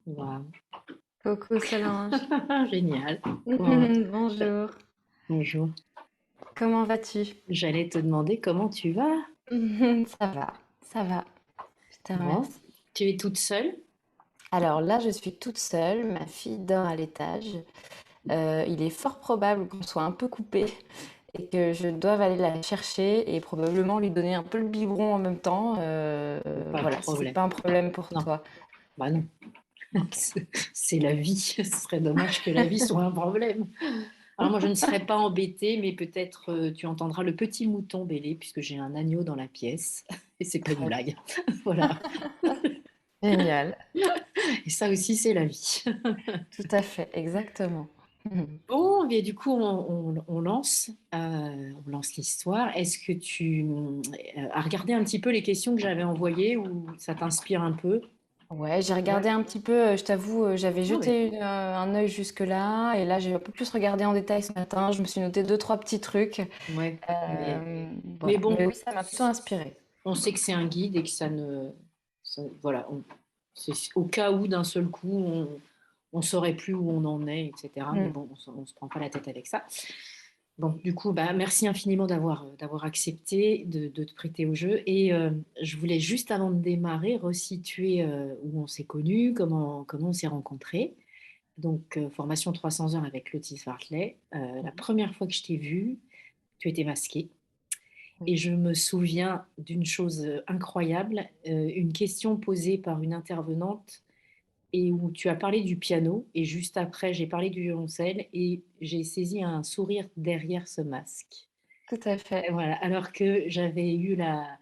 Waouh. Coucou Solange. Génial. Comment vas-tu? Bonjour. Bonjour. Comment vas-tu? J'allais te demander comment tu vas? Ça va, ça va. Je te Bon, remercie. tu es toute seule? Alors là, je suis toute seule. Ma fille dort à l'étage. Il est fort probable qu'on soit un peu coupé et que je doive aller la chercher et probablement lui donner un peu le biberon en même temps. Pas de Voilà, si c'est problème. pas un problème pour Non, toi. bah non, Ok. c'est la vie. Ce serait dommage que la vie soit un problème. Alors moi, je ne serais pas embêtée, mais peut-être tu entendras le petit mouton bêler puisque j'ai un agneau dans la pièce. Et c'est pas une Très bien. blague. Voilà. Génial. Et ça aussi, c'est la vie. Tout à fait, exactement. Bon, bien du coup, on lance l'histoire. Est-ce que tu as regardé un petit peu les questions que j'avais envoyées ou ça t'inspire un peu? Ouais, j'ai Ouais. regardé un petit peu, je t'avoue, j'avais Ah ouais. jeté un œil jusque-là, et là j'ai un peu plus regardé en détail ce matin, je me suis noté deux, trois petits trucs. Ouais. Mais Voilà. Mais bon, oui, ça m'a plutôt inspiré. on sait que c'est un guide et que voilà, c'est au cas où d'un seul coup on saurait plus où on en est, etc. Mais Mm. bon, on se prend pas la tête avec ça. Donc, du coup, bah, merci infiniment d'avoir accepté de te prêter au jeu. Et je voulais juste avant de démarrer resituer où on s'est connus, comment on s'est rencontrés. Donc, formation 300 heures avec Lotis Vartley. La première fois que je t'ai vue, tu étais masquée. Et Oui. je me souviens d'une chose incroyable, une question posée par une intervenante et où tu as parlé du piano et juste après j'ai parlé du violoncelle et j'ai saisi un sourire derrière ce masque. Tout à Et fait. voilà, alors que j'avais eu la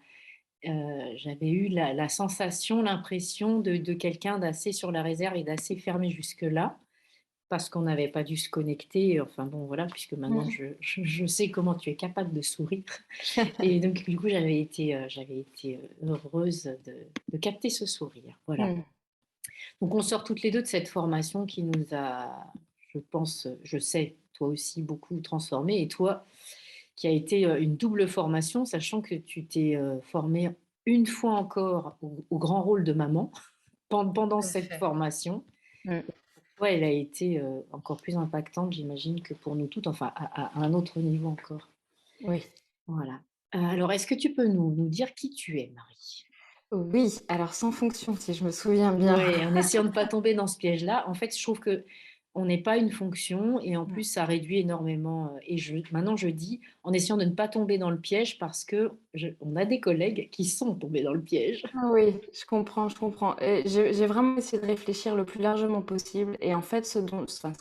sensation, l'impression de quelqu'un d'assez sur la réserve et d'assez fermé jusque-là, parce qu'on n'avait pas dû se connecter. Enfin bon, voilà, puisque maintenant Mm. je sais comment tu es capable de sourire. Et donc, du coup, j'avais été heureuse de capter ce sourire. Voilà. Mm. Donc, on sort toutes les deux de cette formation qui nous a, je pense, je sais, toi aussi, beaucoup transformé. Et toi, qui a été une double formation, sachant que tu t'es formée une fois encore au grand rôle de maman pendant Tout à cette fait. formation. Mm. Toi, elle a été encore plus impactante, j'imagine, que pour nous toutes, enfin, à un autre niveau encore. Oui. Voilà. Alors, est-ce que tu peux nous dire qui tu es, Marie? Oui, alors sans fonction, si je me souviens bien. Oui, en essayant de ne pas tomber dans ce piège-là. En fait, je trouve que on n'est pas une fonction et en plus, Mm. ça réduit énormément. Maintenant, je dis en essayant de ne pas tomber dans le piège parce que on a des collègues qui sont tombés dans le piège. Ah oui, je comprends, je comprends. Et j'ai vraiment essayé de réfléchir le plus largement possible. Et en fait, ce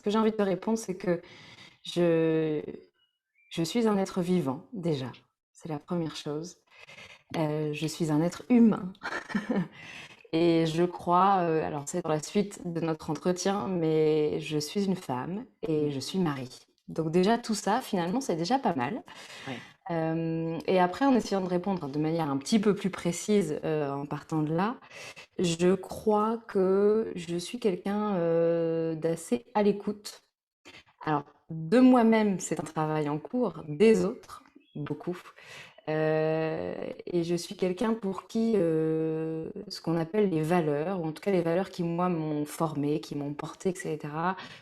que j'ai envie de te répondre, c'est que je, je suis un être vivant, déjà. C'est la première chose. Je suis un être humain. Et je crois, alors c'est dans la suite de notre entretien, mais je suis une femme et je suis Marie. Donc déjà tout ça, finalement, c'est déjà pas mal. Ouais. Et après, en essayant de répondre de manière un petit peu plus précise, en partant de là, je crois que je suis quelqu'un d'assez à l'écoute. Alors, de moi-même, c'est un travail en cours, des autres, beaucoup. Et je suis quelqu'un pour qui ce qu'on appelle les valeurs, ou en tout cas les valeurs qui, moi, m'ont formée, qui m'ont portée, etc.,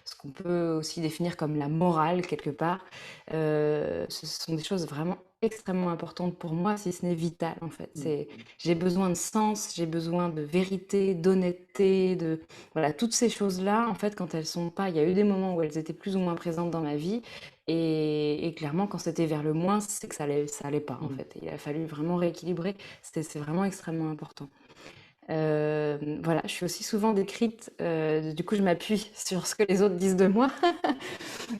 ce qu'on peut aussi définir comme la morale, quelque part, ce sont des choses vraiment extrêmement importantes pour moi, si ce n'est vital, en fait. J'ai besoin de sens, j'ai besoin de vérité, d'honnêteté, voilà, toutes ces choses-là, en fait, quand elles sont pas, il y a eu des moments où elles étaient plus ou moins présentes dans ma vie, et clairement, quand c'était vers le moins, c'est que ça allait pas, en Mm. fait. Il a fallu vraiment rééquilibrer. C'est vraiment extrêmement important. Voilà, je suis aussi souvent décrite, du coup, je m'appuie sur ce que les autres disent de moi.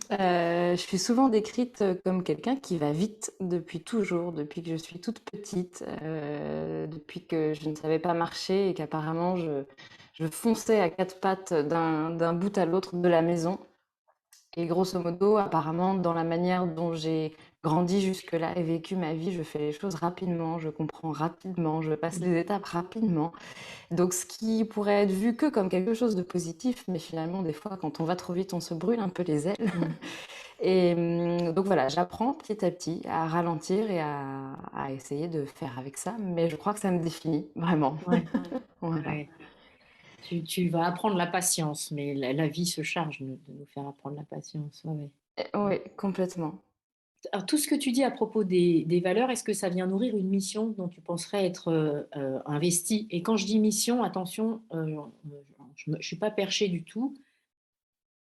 Je suis souvent décrite comme quelqu'un qui va vite depuis toujours, depuis que je suis toute petite, depuis que je ne savais pas marcher et qu'apparemment je fonçais à quatre pattes d'un bout à l'autre de la maison. Et grosso modo, apparemment, dans la manière dont j'ai grandi jusque-là et vécu ma vie, je fais les choses rapidement, je comprends rapidement, je passe les étapes rapidement. Donc, ce qui pourrait être vu que comme quelque chose de positif, mais finalement, des fois, quand on va trop vite, on se brûle un peu les ailes. Mm. Et donc voilà, j'apprends petit à petit à ralentir et à essayer de faire avec ça, mais je crois que ça me définit, vraiment. Ouais. Voilà. Ouais. Tu vas apprendre la patience, mais la vie se charge de nous faire apprendre la patience. Ouais, ouais. Oui, complètement. Alors, tout ce que tu dis à propos des valeurs, est-ce que ça vient nourrir une mission dont tu penserais être investi? Et quand je dis mission, attention, je ne suis pas perchée du tout.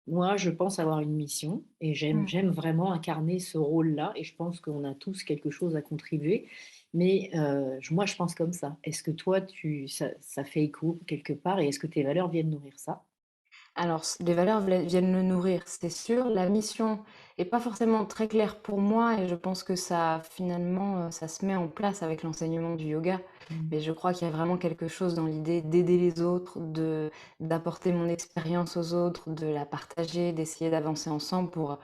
Moi, je pense avoir une mission et Mmh. j'aime vraiment incarner ce rôle-là et je pense qu'on a tous quelque chose à contribuer. Mais moi, je pense comme ça. Est-ce que toi, ça fait écho quelque part et est-ce que tes valeurs viennent nourrir ça? Alors, les valeurs viennent le nourrir, c'est sûr. La mission est pas forcément très claire pour moi et je pense que ça, finalement, ça se met en place avec l'enseignement du yoga. Mmh. Mais je crois qu'il y a vraiment quelque chose dans l'idée d'aider les autres, d'apporter mon expérience aux autres, de la partager, d'essayer d'avancer ensemble pour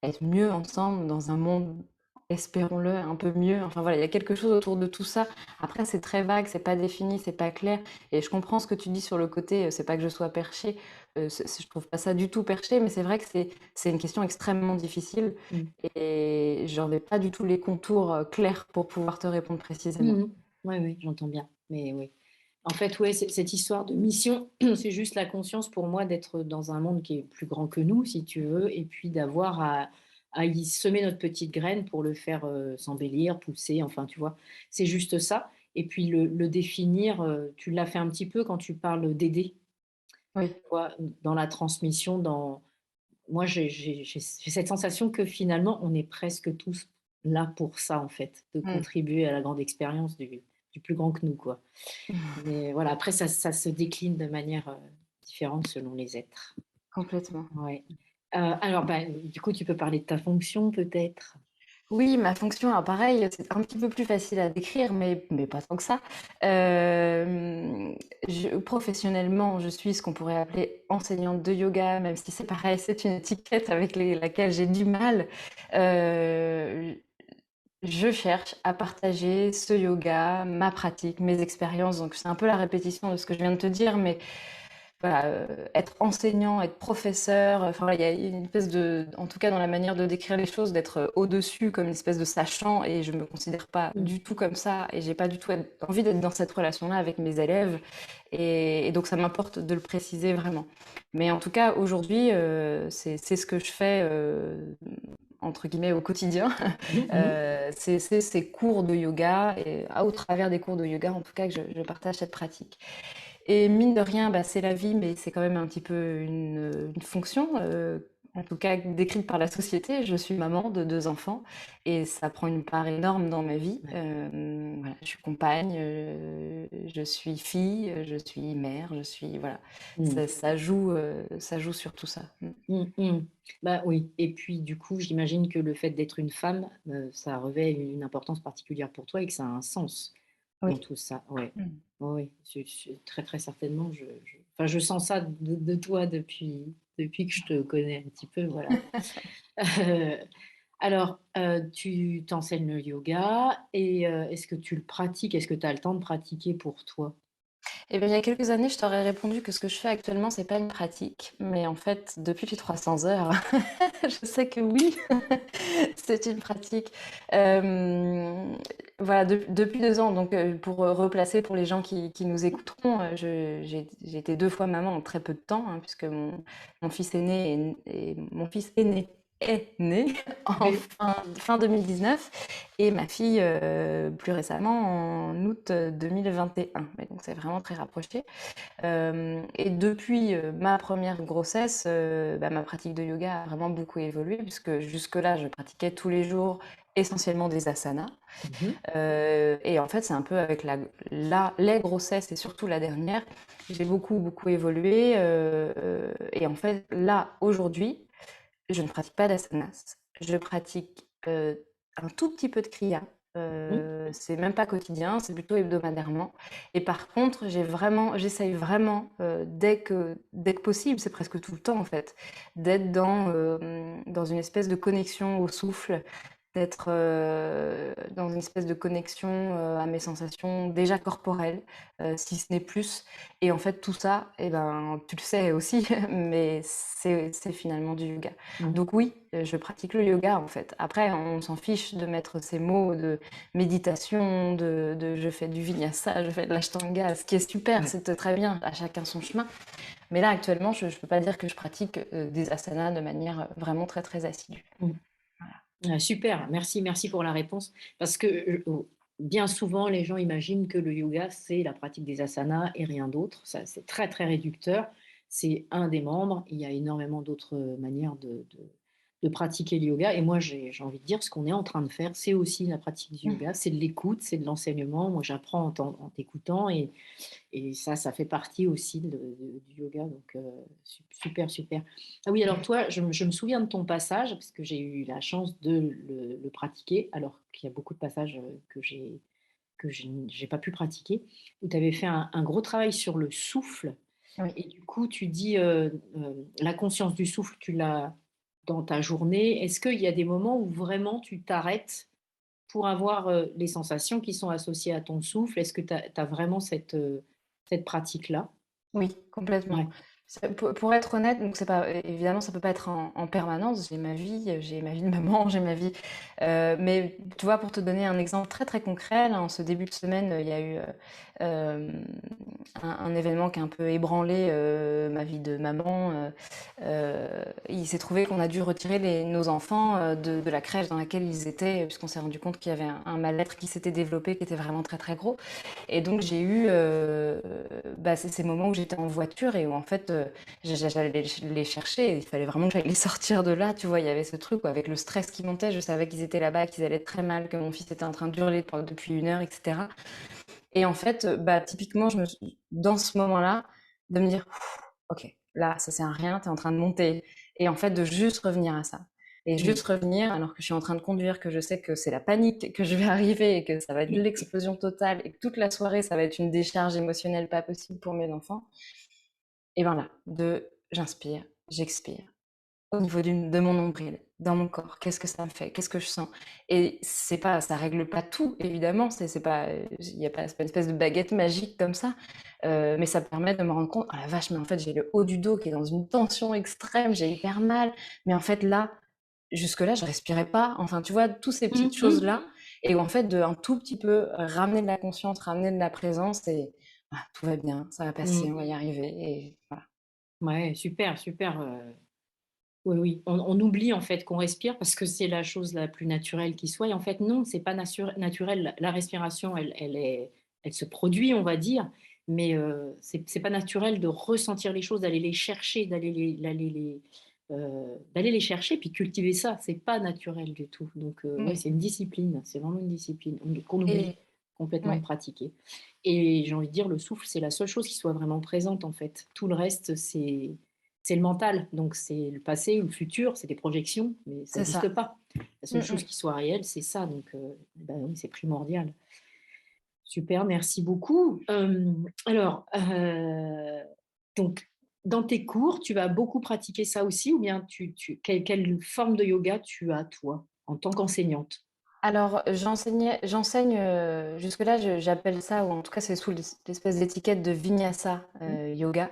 être mieux ensemble dans un monde, espérons-le, un peu mieux. Enfin voilà, il y a quelque chose autour de tout ça. Après, c'est très vague, c'est pas défini, c'est pas clair. Et je comprends ce que tu dis sur le côté, c'est pas que je sois perché. Je trouve pas ça du tout perché, mais c'est vrai que c'est une question extrêmement difficile Mmh. et j'en ai pas du tout les contours clairs pour pouvoir te répondre précisément. Mmh. Oui, oui, j'entends bien. Mais oui. En fait, ouais, cette histoire de mission, c'est juste la conscience pour moi d'être dans un monde qui est plus grand que nous, si tu veux, et puis d'avoir à y semer notre petite graine pour le faire s'embellir, pousser, enfin, tu vois, c'est juste ça. Et puis le définir, tu l'as fait un petit peu quand tu parles d'aider, Oui. tu vois, dans la transmission, moi, j'ai cette sensation que finalement, on est presque tous là pour ça, en fait, de Mmh. contribuer à la grande expérience du plus grand que nous, quoi. Mais voilà, après ça se décline de manière, différente selon les êtres. Complètement. Ouais. Alors, bah, du coup, tu peux parler de ta fonction peut-être? Oui, ma fonction, alors pareil, c'est un petit peu plus facile à décrire, mais pas tant que ça. Hem, professionnellement, je suis ce qu'on pourrait appeler enseignante de yoga, même si c'est pareil, c'est une étiquette avec laquelle j'ai du mal. Heu, je cherche à partager ce yoga, ma pratique, mes expériences, donc c'est un peu la répétition de ce que je viens de te dire, mais voilà, être enseignant, être professeur, enfin voilà, il y a une espèce de, en tout cas dans la manière de décrire les choses, d'être au-dessus comme une espèce de sachant, et je me considère pas Mmh. du tout comme ça, et j'ai pas du tout envie d'être dans cette relation-là avec mes élèves, et donc ça m'importe de le préciser vraiment. Mais en tout cas, aujourd'hui, c'est ce que je fais, entre guillemets, au quotidien. Mmh mh. C'est ces cours de yoga, et au travers des cours de yoga, en tout cas, que je partage cette pratique. Et mine de rien, bah, c'est la vie, mais c'est quand même un petit peu une fonction, en tout cas décrite par la société. Je suis maman de 2 enfants et ça prend une part énorme dans ma vie. Ouais. Voilà, je suis compagne, je suis fille, je suis mère, je suis voilà, Mmh. ça joue sur tout ça. Mmh. Mmh mh. Bah, oui et puis du coup, j'imagine que le fait d'être une femme, ça revêt une importance particulière pour toi et que ça a un sens dans Oui. tout ça. Ouais. Mmh. Oui, c'est très, très certainement, enfin, je sens ça de toi depuis que je te connais un petit peu, voilà. Heu, alors, tu t'enseignes le yoga et est-ce que tu le pratiques? Est-ce que tu as le temps de pratiquer pour toi? Eh bien, il y a quelques années, je t'aurais répondu que ce que je fais actuellement, c'est pas une pratique, mais en fait, depuis les 300 heures, je sais que oui, c'est une pratique. Hem, voilà, depuis 2 ans, donc pour, replacer pour les gens qui nous écouteront, j'ai été 2 fois maman en très peu de temps, hein, puisque mon fils aîné mon fils aîné est né en Oui. fin 2019, et ma fille, plus récemment en août 2021. Ouais, donc c'est vraiment très rapproché. Et depuis, ma première grossesse, bah, ma pratique de yoga a vraiment beaucoup évolué, puisque jusque-là, je pratiquais tous les jours essentiellement des asanas. Mmh mh. Et en fait, c'est un peu avec les grossesses et surtout la dernière, j'ai beaucoup, beaucoup évolué, et en fait, là, aujourd'hui, je ne pratique pas d'asanas. Je pratique, un tout petit peu de kriya. Mmh. C'est même pas quotidien, c'est plutôt hebdomadairement. Et par contre, j'essaye vraiment, dès que possible, c'est presque tout le temps en fait, d'être dans une espèce de connexion au souffle, d'être dans une espèce de connexion à mes sensations déjà corporelles, si ce n'est plus. Et en fait, tout ça, eh ben, tu le sais aussi, mais c'est finalement du yoga. Mmh. Donc oui, je pratique le yoga en fait. Après, on s'en fiche de mettre ces mots de méditation, de je fais du vinyasa, je fais de l'ashtanga, ce qui est super, Ouais. c'est très bien, à chacun son chemin. Mais là, actuellement, je ne peux pas dire que je pratique des asanas de manière vraiment très très assidue. Mmh. Voilà. Ah, super, merci, merci pour la réponse. Parce que bien souvent, les gens imaginent que le yoga, c'est la pratique des asanas et rien d'autre. Ça, c'est très, très réducteur. C'est un des membres. Il y a énormément d'autres manières de pratiquer le yoga. Et moi, j'ai envie de dire, ce qu'on est en train de faire, c'est aussi la pratique du Mm. yoga. C'est de l'écoute, c'est de l'enseignement. Moi, j'apprends en t'écoutant. Et ça fait partie aussi du yoga, donc super, super. Ah oui, alors toi, je me souviens de ton passage, parce que j'ai eu la chance de le pratiquer, alors qu'il y a beaucoup de passages que j'ai pas pu pratiquer, où tu avais fait un gros travail sur le souffle. Oui. Et du coup, tu dis, la conscience du souffle, tu l'as dans ta journée. Est-ce qu'il y a des moments où vraiment tu t'arrêtes pour avoir, les sensations qui sont associées à ton souffle? Est-ce que tu as vraiment cette pratique-là? Oui, complètement. Ouais. Pour être honnête, donc c'est pas évidemment, ça peut pas être en permanence. J'ai ma vie de maman, j'ai ma vie mais tu vois, pour te donner un exemple très, très concret, là, en ce début de semaine, il y a eu, hem, un événement qui a un peu ébranlé, ma vie de maman, il s'est trouvé qu'on a dû retirer nos enfants, de la crèche dans laquelle ils étaient, puisqu'on s'est rendu compte qu'il y avait un mal-être qui s'était développé, qui était vraiment très, très gros. Et donc j'ai eu bah, c'est ces moments où j'étais en voiture et où en fait j'allais les chercher et il fallait vraiment que j'aille les sortir de là, tu vois, il y avait ce truc où, avec le stress qui montait, je savais qu'ils étaient là-bas, qu'ils allaient très mal, que mon fils était en train d'hurler depuis 1 heure, etc. Et en fait, bah, typiquement, dans ce moment-là, de me dire, ok, là, ça sert à rien, t'es en train de monter. Et en fait, de juste revenir à ça. Et Mmh. juste revenir alors que je suis en train de conduire, que je sais que c'est la panique, que je vais arriver et que ça va être l'explosion totale et que toute la soirée, ça va être une décharge émotionnelle pas possible pour mes enfants. Et ben là, j'inspire, j'expire au niveau de mon nombril, dans mon corps. Qu'est-ce que ça me fait? Qu'est-ce que je sens? Et c'est pas, ça règle pas tout, évidemment. C'est pas, il y a pas, c'est pas une espèce de baguette magique comme ça. Mais ça permet de me rendre compte, oh la vache, mais en fait, j'ai le haut du dos qui est dans une tension extrême, j'ai hyper mal. Mais en fait, là, jusque-là, je respirais pas. Enfin, tu vois, toutes ces Mmh petites mh. choses-là. Et où, en fait, de un tout petit peu ramener de la conscience, ramener de la présence et ah, tout va bien, ça va passer, Mmh. on va y arriver. Et voilà. Ouais, super, super, oui, oui. On oublie en fait qu'on respire parce que c'est la chose la plus naturelle qui soit et en fait non, c'est pas naturel. La respiration, elle se produit, on va dire, mais c'est pas naturel de ressentir les choses, d'aller les chercher, d'aller les chercher puis cultiver ça, c'est pas naturel du tout. Donc ouais, Oui. c'est une discipline, c'est vraiment une discipline qu'on oublie Et complètement de ouais, pratiquer et j'ai envie de dire le souffle, c'est la seule chose qui soit vraiment présente en fait. Tout le reste, c'est le mental, donc c'est le passé ou le futur, c'est des projections, mais ça c'est ça. n'existe pas. La Mm, seule chose mm. qui soit réelle, c'est ça, donc bah, oui, c'est primordial. Super, merci beaucoup. Alors, donc dans tes cours, tu vas beaucoup pratiquer ça aussi ou bien quelle forme de yoga tu as toi, en tant qu'enseignante? Alors, j'enseigne, jusque-là, j'appelle ça, ou en tout cas, c'est sous l'espèce d'étiquette de Vinyasa Mmh. yoga.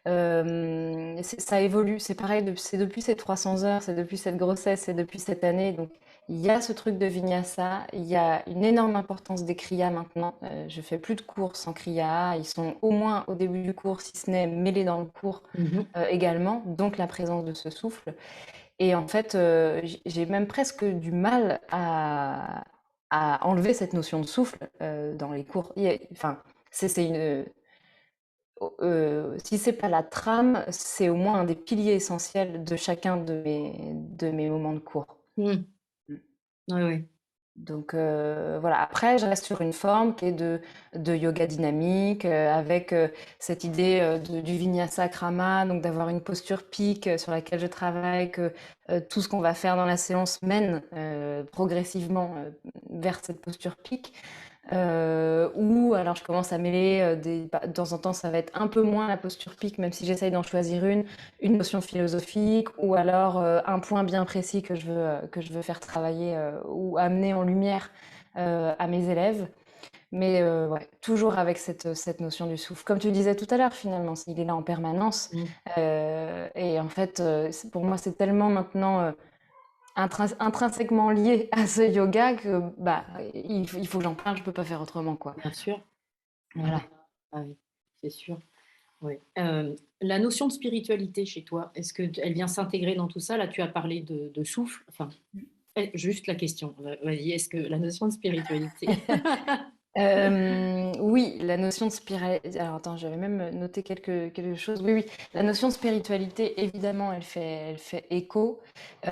Ça évolue, c'est pareil, c'est depuis ces 300 heures, c'est depuis cette grossesse, c'est depuis cette année. Donc, il y a ce truc de Vinyasa, il y a une énorme importance des kriyas maintenant. Je fais plus de cours sans kriya, ils sont au moins au début du cours, si ce n'est mêlés dans le cours Mmh. également, donc la présence de ce souffle. Et en fait, j'ai même presque du mal à enlever cette notion de souffle dans les cours. Enfin, c'est une, si c'est pas la trame, c'est au moins un des piliers essentiels de chacun de mes moments de cours. Mmh. Mm. Ouais, ouais. Donc voilà, après je reste sur une forme qui est de yoga dynamique, avec cette idée du vinyasa krama, donc d'avoir une posture pique sur laquelle je travaille, que tout ce qu'on va faire dans la séance mène progressivement vers cette posture pique. Ou alors je commence à mêler de temps en temps, ça va être un peu moins la posture pique, même si j'essaye d'en choisir une notion philosophique, ou alors un point bien précis que je veux faire travailler ou amener en lumière à mes élèves. Mais ouais, toujours avec cette notion du souffle. Comme tu disais tout à l'heure, finalement, il est là en permanence. Mm. Et en fait, pour moi, c'est tellement maintenant intrinsèquement lié à ce yoga que bah, il faut que j'en parle, je peux pas faire autrement, quoi. Bien sûr. Ouais. Voilà. Ah oui, c'est sûr. Ouais. La notion de spiritualité chez toi, est-ce qu'elle vient s'intégrer dans tout ça? Là, tu as parlé de souffle. Enfin, juste la question. Vas-y, est-ce que la notion de spiritualité. Oui, la notion de spiritualité. Alors attends, j'avais même noté quelque chose. Oui, oui, la notion de spiritualité, évidemment, elle fait écho.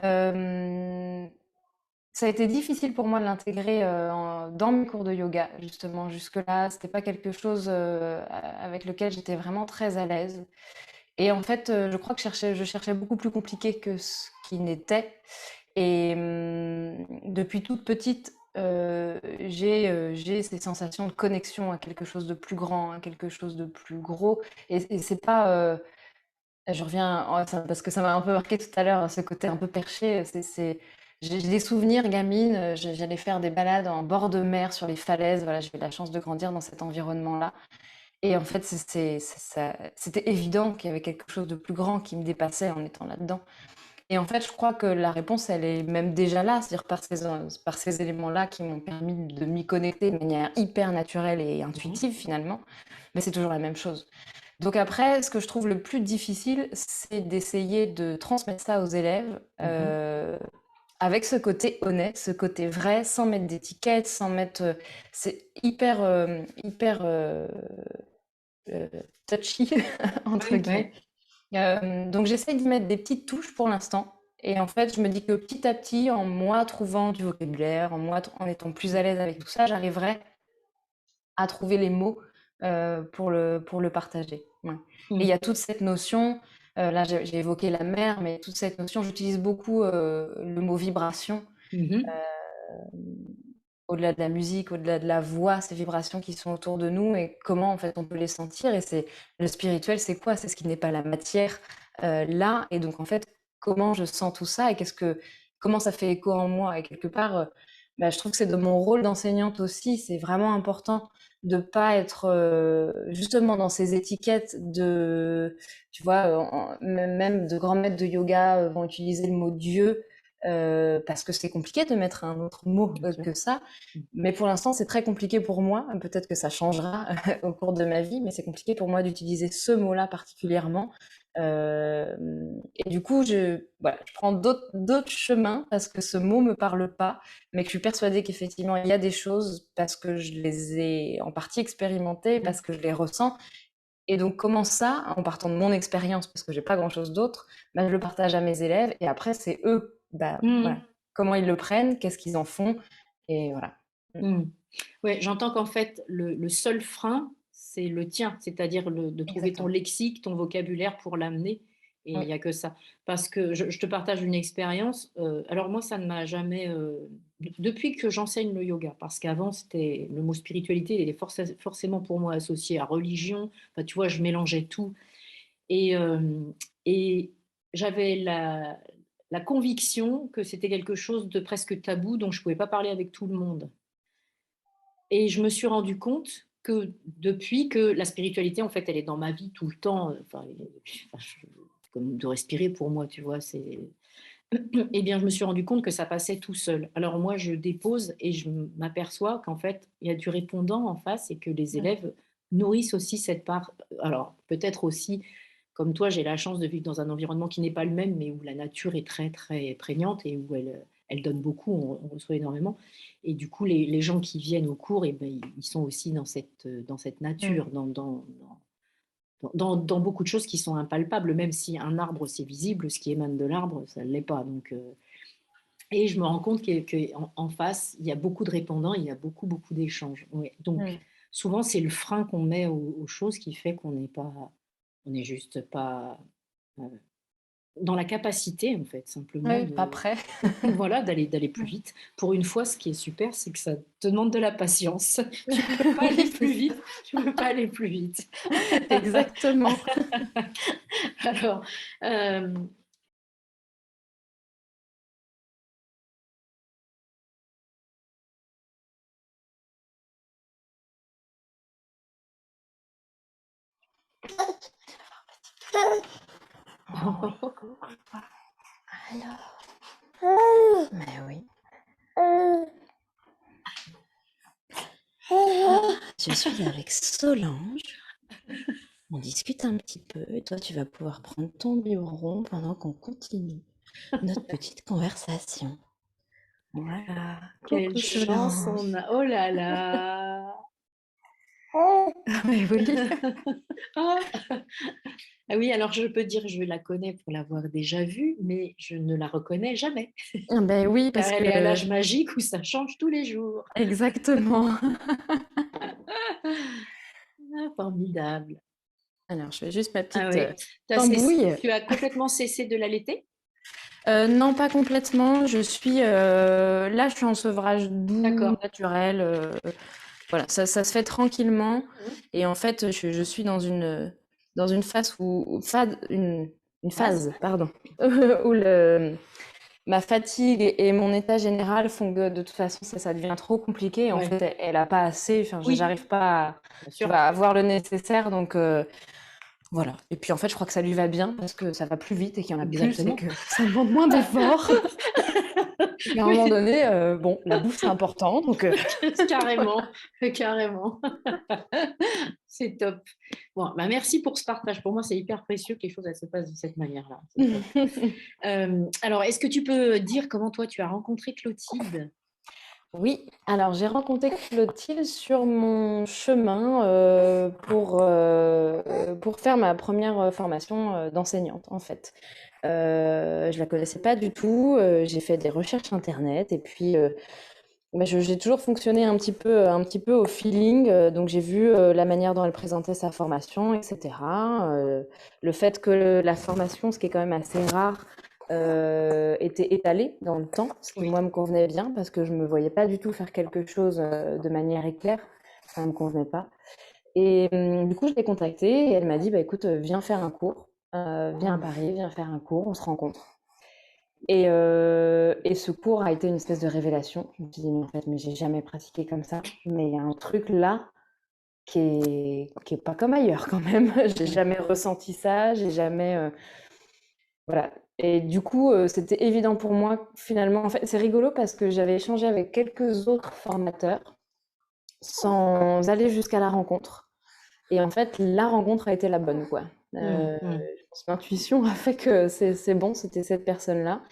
Euh, Ça a été difficile pour moi de l'intégrer dans mes cours de yoga, justement. Jusque-là, c'était pas quelque chose avec lequel j'étais vraiment très à l'aise. Et en fait, je crois que je cherchais beaucoup plus compliqué que ce qui n'était. Et depuis toute petite, j'ai ces sensations de connexion à quelque chose de plus grand, à quelque chose de plus gros. Et c'est pas, je reviens, parce que ça m'a un peu marqué tout à l'heure, ce côté un peu perché. J'ai des souvenirs, gamine, j'allais faire des balades en bord de mer sur les falaises. Voilà, j'ai eu la chance de grandir dans cet environnement-là. Et en fait, c'était évident qu'il y avait quelque chose de plus grand qui me dépassait en étant là-dedans. Et en fait, je crois que la réponse, elle est même déjà là, c'est-à-dire par ces éléments-là qui m'ont permis de m'y connecter de manière hyper naturelle et Mhm. intuitive finalement. Mais c'est toujours la même chose. Donc après, ce que je trouve le plus difficile, c'est d'essayer de transmettre ça aux élèves Mhm. avec ce côté honnête, ce côté vrai, sans mettre d'étiquette, sans mettre... c'est hyper euh, touchy, entre Ouais, guillemets. ouais. Donc j'essaie d'y mettre des petites touches pour l'instant. Et en fait, je me dis que petit à petit, en moi trouvant du vocabulaire, en étant plus à l'aise avec tout ça, j'arriverai à trouver les mots pour le partager. Ouais. Et il y Mm. a toute cette notion, là j'ai évoqué la mer, mais toute cette notion, j'utilise beaucoup le mot vibration, Mhm. au-delà de la musique, au-delà de la voix, ces vibrations qui sont autour de nous et comment en fait on peut les sentir. Et c'est le spirituel, c'est quoi? C'est ce qui n'est pas la matière là. Et donc en fait, comment je sens tout ça et comment ça fait écho en moi. Et quelque part, bah, je trouve que c'est de mon rôle d'enseignante aussi, c'est vraiment important de pas être justement dans ces étiquettes de, tu vois, même de grands maîtres de yoga vont utiliser le mot Dieu parce que c'est compliqué de mettre un autre mot Bien sûr. que ça. Mm. Mais pour l'instant, c'est très compliqué pour moi. Peut-être que ça changera au cours de ma vie, mais c'est compliqué pour moi d'utiliser ce mot-là particulièrement. Euh, et du coup, voilà, je prends d'autres chemins parce que ce mot me parle pas, mais que je suis persuadée qu'effectivement, il y a des choses parce que je les ai en partie expérimentées, Mm. parce que je les ressens. Et donc, comment ça, en partant de mon expérience, parce que j'ai pas grand-chose d'autre, bah, je le partage à mes élèves et après, c'est eux, bah, voilà, Mm. comment ils le prennent, qu'est-ce qu'ils en font, et voilà. Mm. Mm. Ouais, j'entends qu'en fait, le seul frein, c'est le tien, c'est-à-dire de trouver ton Exactement. lexique, ton vocabulaire pour l'amener. Et il Oui. n'y a que ça. Parce que je te partage une expérience. Alors moi, ça ne m'a jamais... depuis que j'enseigne le yoga, parce qu'avant, c'était le mot spiritualité, il est forcément pour moi associé à religion. Enfin, tu vois, je mélangeais tout. Et j'avais la conviction que c'était quelque chose de presque tabou, dont je ne pouvais pas parler avec tout le monde. Et je me suis rendu compte que depuis que la spiritualité, en fait, elle est dans ma vie tout le temps, enfin, comme de respirer pour moi, tu vois, c'est... Eh bien, je me suis rendu compte que ça passait tout seul. Alors moi, je dépose et je m'aperçois qu'en fait, il y a du répondant en face et que les Mm. élèves nourrissent aussi cette part. Alors, peut-être aussi, comme toi, j'ai la chance de vivre dans un environnement qui n'est pas le même, mais où la nature est très, très prégnante et où elle donne beaucoup, on reçoit énormément. Et du coup, les gens qui viennent au cours, eh ben, ils sont aussi dans cette Mm. nature, dans beaucoup de choses qui sont impalpables, même si un arbre, c'est visible, ce qui émane de l'arbre, ça ne l'est pas. Donc, et je me rends compte qu'en face, il y a beaucoup de répondants, il y a beaucoup, beaucoup d'échanges. Ouais. Donc, Mm. souvent, c'est le frein qu'on met aux choses qui fait qu'on n'est pas, on n'est juste pas, euh, dans la capacité, en fait, simplement Oui, pas de prêt. voilà, d'aller plus vite. Pour une fois, ce qui est super, c'est que ça te demande de la patience. Tu peux pas Oui, aller c'est plus ça. vite, tu peux pas aller plus vite. Exactement. Alors, hem, Oh oui, quoi? Alors? Mais oui. Je suis avec Solange. On discute un petit peu et toi, tu vas pouvoir prendre ton biberon pendant qu'on continue notre petite conversation. Voilà. quelle Coucou chance Solange. on a! Oh là là! Mais oui. Ah! Ah oui, alors je peux dire que je la connais pour l'avoir déjà vue, mais je ne la reconnais jamais, Ah ben oui, car parce elle est à que l'âge magique où ça change tous les jours. exactement. Ah, formidable. Alors, je fais juste ma Ah petite oui. tambouille. Tu as complètement cessé de l'allaiter? Non, pas complètement. Là, je suis en sevrage doux, D'accord. naturel. Voilà, ça se fait tranquillement. Mmh. Et en fait, je suis dans une phase une Phase? phase, pardon, où ma fatigue et mon état général font que de toute façon, ça devient trop compliqué. Et en Ouais. fait, elle a pas assez. Enfin, Oui, j'arrive pas bien tu sûr. vas avoir le nécessaire. Donc, voilà. Et puis, en fait, je crois que ça lui va bien parce que ça va plus vite et qu'il y en a plus et Exactement. que ça demande moins d'efforts. Mais à un moment Oui, donné, bon, la bouffe, c'est important. Donc, carrément, carrément. C'est top. Bon, bah, merci pour ce partage. Pour moi, c'est hyper précieux que les choses elles se passent de cette manière-là. C'est top. Alors, est-ce que tu peux dire comment toi tu as rencontré Clotilde? Oui, alors j'ai rencontré Clotilde sur mon chemin pour faire ma première formation d'enseignante, en fait. Je la connaissais pas du tout, j'ai fait des recherches internet et puis bah, j'ai toujours fonctionné un petit peu au feeling, donc j'ai vu la manière dont elle présentait sa formation, etc. Le fait que la formation, ce qui est quand même assez rare, était étalée dans le temps, ce qui Oui, moi me convenait bien parce que je me voyais pas du tout faire quelque chose de manière éclair, ça me convenait pas. Et du coup, je l'ai contactée et elle m'a dit, bah écoute, viens faire un cours, viens à Paris, viens faire un cours, on se rencontre. Et ce cours a été une espèce de révélation. Je me suis dit, mais en fait, mais j'ai jamais pratiqué comme ça. Mais il y a un truc là qui est pas comme ailleurs quand même. J'ai oui, jamais ressenti ça, j'ai jamais, voilà. Et du coup, c'était évident pour moi finalement. En fait, c'est rigolo parce que j'avais échangé avec quelques autres formateurs sans aller jusqu'à la rencontre. Et en fait, la rencontre a été la bonne, quoi. mmh, mmh. Je pense que l'intuition a fait que c'est bon, c'était cette personne-là.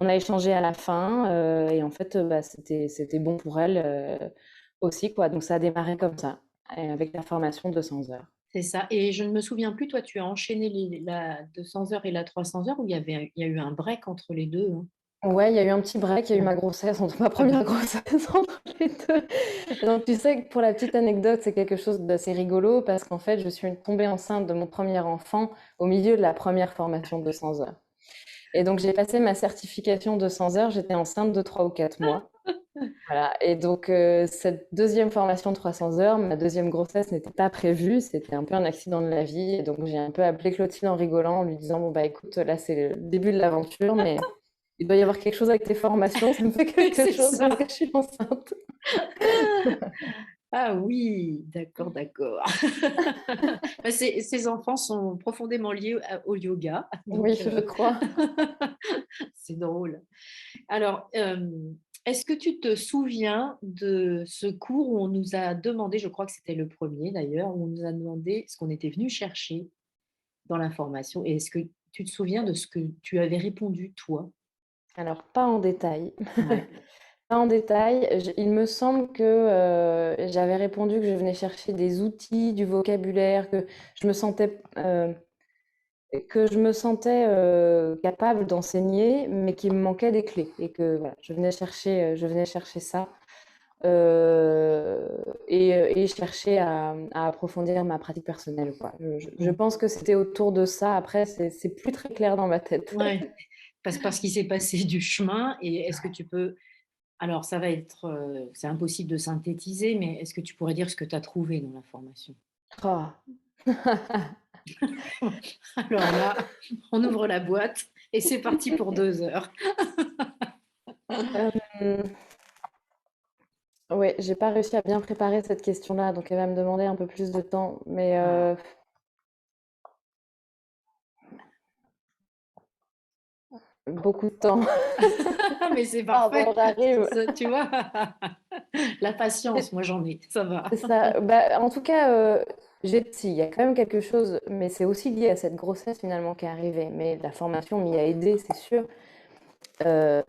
On a échangé à la fin, et en fait, bah, c'était bon pour elle, aussi, quoi. Donc ça a démarré comme ça, avec la formation de 200 heures. C'est ça. Et je ne me souviens plus, toi, tu as enchaîné la 200 heures et la 300 heures ou il y a eu un break entre les deux, hein? Ouais, il y a eu un petit break, il y a eu Ouais. ma grossesse, entre ma Ah bah, première grossesse entre les 2. Donc tu sais que pour la petite anecdote, c'est quelque chose d'assez rigolo parce qu'en fait, je suis tombée enceinte de mon premier enfant au milieu de la première formation de 200 heures. Et donc j'ai passé ma certification de 100 heures, j'étais enceinte de 3 ou 4 mois. Voilà. Et donc cette deuxième formation de 300 heures, ma deuxième grossesse n'était pas prévue, c'était un peu un accident de la vie. Et donc j'ai un peu appelé Clotilde en rigolant, en lui disant, bon bah écoute, là c'est le début de l'aventure, mais il doit y avoir quelque chose avec tes formations, ça me fait oui, quelque c'est chose parce que ça. je suis enceinte. Ah oui, d'accord, d'accord. Bah, ces enfants sont profondément liés au yoga, Oui, donc je crois. c'est drôle. Alors, est-ce que tu te souviens de ce cours où on nous a demandé, je crois que c'était le premier d'ailleurs, où on nous a demandé ce qu'on était venu chercher dans l'information et est-ce que tu te souviens de ce que tu avais répondu toi? Alors pas en détail. Ouais. Pas en détail. Il me semble que j'avais répondu que je venais chercher des outils, du vocabulaire, que je me sentais capable d'enseigner, mais qu'il me manquait des clés et que voilà, je venais chercher ça. et chercher à approfondir ma pratique personnelle, quoi. Je Mm. pense que c'était autour de ça. Après, c'est plus très clair dans ma tête. Ouais, parce qu'il s'est passé du chemin. Et est-ce que tu peux... Alors, ça va être... c'est impossible de synthétiser, mais est-ce que tu pourrais dire ce que tu as trouvé dans la formation? Oh. Alors là, on ouvre la boîte et c'est parti pour 2 heures. Euh, ouais, j'ai pas réussi à bien préparer cette question-là, donc elle va me demander un peu plus de temps. Mais Ah, beaucoup de temps. mais c'est Pardon, parfait. j'arrive. Tu vois, la patience, moi j'en ai, ça va. C'est ça. Bah, en tout cas, si, il y a quand même quelque chose, mais c'est aussi lié à cette grossesse finalement qui est arrivée. Mais la formation m'y a aidé, c'est sûr. Euh,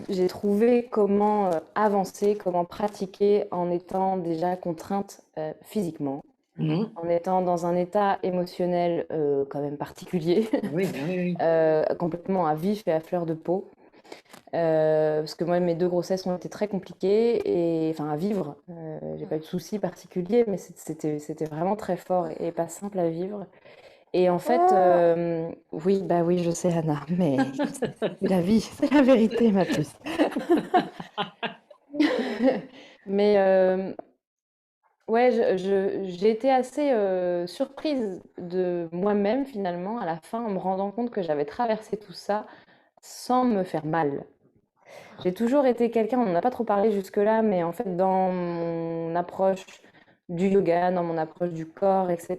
j'ai trouvé comment avancer, comment pratiquer en étant déjà contrainte physiquement, Mhm. en étant dans un état émotionnel quand même particulier, Oui, bah oui, oui. complètement à vif et à fleur de peau. Parce que moi, mes 2 grossesses ont été très compliquées et enfin à vivre. J'ai pas eu de soucis particuliers, mais c'était vraiment très fort et pas simple à vivre. Et en fait, oui, bah oui, je sais, Anna, mais c'est la vie, c'est la vérité, ma puce. Mais ouais, j'ai été assez surprise de moi-même finalement à la fin en me rendant compte que j'avais traversé tout ça sans me faire mal. J'ai toujours été quelqu'un, on n'en a pas trop parlé jusque-là, mais en fait, dans mon approche du yoga, dans mon approche du corps, etc.,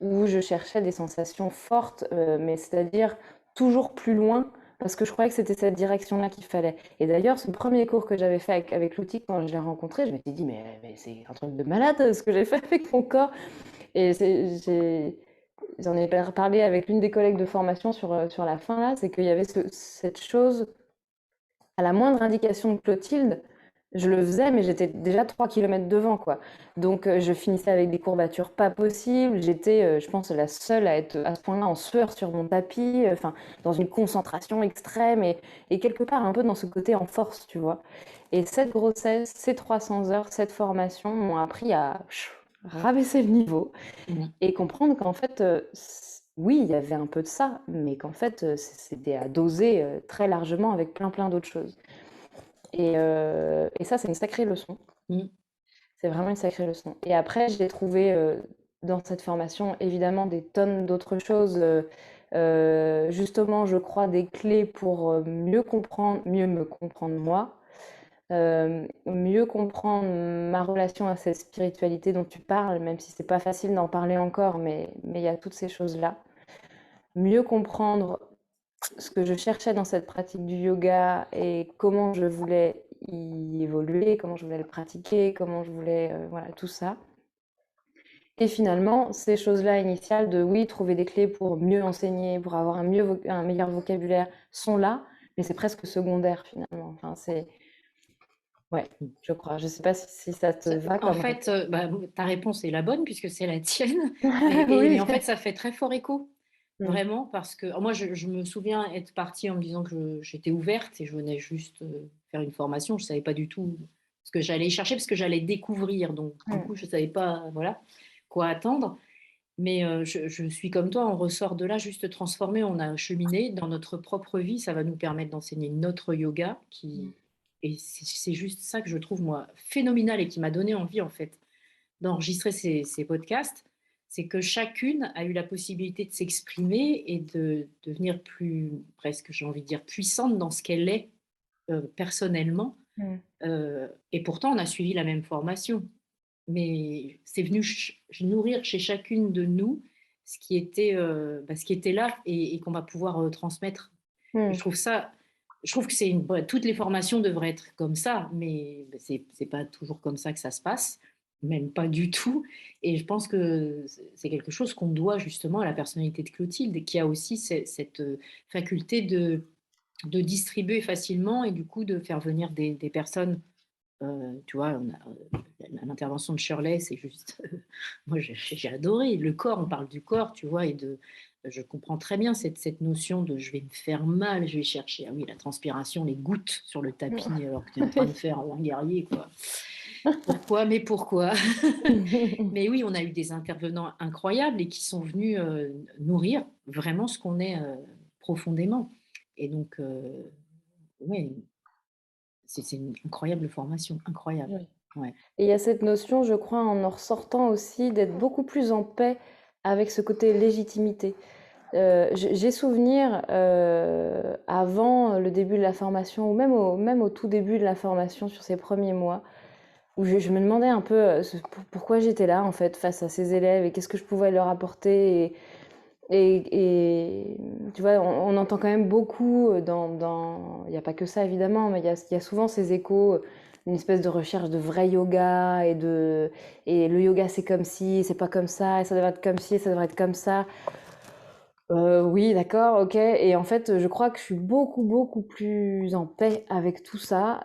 où je cherchais des sensations fortes, mais c'est-à-dire toujours plus loin, parce que je croyais que c'était cette direction-là qu'il fallait. Et d'ailleurs, ce premier cours que j'avais fait avec l'outil, quand je l'ai rencontré, je m'étais dit, mais c'est un truc de malade ce que j'ai fait avec mon corps. Et j'en ai parlé avec l'une des collègues de formation sur la fin, là, c'est qu'il y avait cette chose à la moindre indication de Clotilde, je le faisais, mais j'étais déjà 3 kilomètres devant, quoi. Donc, je finissais avec des courbatures pas possibles. J'étais, je pense, la seule à être à ce point-là en sueur sur mon tapis, enfin, dans une concentration extrême et quelque part un peu dans ce côté en force, tu vois. Et cette grossesse, ces 300 heures, cette formation m'ont appris à rabaisser le niveau Mhm. et comprendre qu'en fait, oui, il y avait un peu de ça, mais qu'en fait, c'était à doser très largement avec plein plein d'autres choses. Et ça, c'est une sacrée leçon. Mhm. C'est vraiment une sacrée leçon. Et après, j'ai trouvé dans cette formation évidemment des tonnes d'autres choses. Justement, je crois des clés pour mieux comprendre, mieux me comprendre moi, mieux comprendre ma relation à cette spiritualité dont tu parles, même si c'est pas facile d'en parler encore, mais il y a toutes ces choses-là. Mieux comprendre ce que je cherchais dans cette pratique du yoga et comment je voulais y évoluer, comment je voulais le pratiquer, comment je voulais, voilà, tout ça. Et finalement, ces choses-là initiales de oui, trouver des clés pour mieux enseigner, pour avoir un meilleur vocabulaire, sont là, mais c'est presque secondaire finalement. Enfin, ouais, je crois. Je sais pas si ça te va En comme fait, réponse. bah, ta réponse est la bonne puisque c'est la tienne. Mais Oui. en fait, ça fait très fort écho, Mm. vraiment, parce que moi, je me souviens être partie en me disant que j'étais ouverte et je venais juste faire une formation. Je ne savais pas du tout ce que j'allais chercher parce que j'allais découvrir. Donc, du Mm. coup, je ne savais pas voilà, quoi attendre. Mais je suis comme toi, on ressort de là juste transformé, on a cheminé dans notre propre vie, ça va nous permettre d'enseigner notre yoga et c'est juste ça que je trouve moi phénoménal et qui m'a donné envie en fait d'enregistrer ces podcasts, c'est que chacune a eu la possibilité de s'exprimer et de devenir plus, presque j'ai envie de dire, puissante dans ce qu'elle est personnellement. Mm. Et pourtant, on a suivi la même formation. Mais c'est venu nourrir chez chacune de nous ce qui était là et qu'on va pouvoir transmettre. Et Mm. je trouve que toutes les formations devraient être comme ça, mais c'est pas toujours comme ça que ça se passe, même pas du tout. Et je pense que c'est quelque chose qu'on doit justement à la personnalité de Clotilde, qui a aussi cette faculté de distribuer facilement et du coup de faire venir des personnes. Tu vois, l'intervention de Shirley, c'est juste. Moi, j'ai adoré. Le corps, on parle du corps, tu vois, je comprends très bien cette notion de je vais me faire mal, je vais chercher. Ah oui, la transpiration, les gouttes sur le tapis alors que tu es en train de faire un guerrier, quoi. Pourquoi? Mais pourquoi? Mais oui, on a eu des intervenants incroyables et qui sont venus, nourrir vraiment ce qu'on est, profondément et donc ouais, c'est une incroyable formation, incroyable. Oui. Ouais. Et il y a cette notion, je crois, en ressortant aussi, d'être beaucoup plus en paix avec ce côté légitimité. J'ai souvenir, avant le début de la formation, ou même au tout début de la formation, sur ces premiers mois, où je me demandais un peu pourquoi j'étais là, en fait, face à ces élèves, et qu'est-ce que je pouvais leur apporter. Et tu vois, on entend quand même beaucoup il n'y a pas que ça évidemment, mais il y a souvent ces échos, une espèce de recherche de vrai yoga et le yoga c'est comme ci, c'est pas comme ça, et ça devrait être comme ci, et ça devrait être comme ça. Oui, d'accord, ok. Et en fait, je crois que je suis beaucoup, beaucoup plus en paix avec tout ça.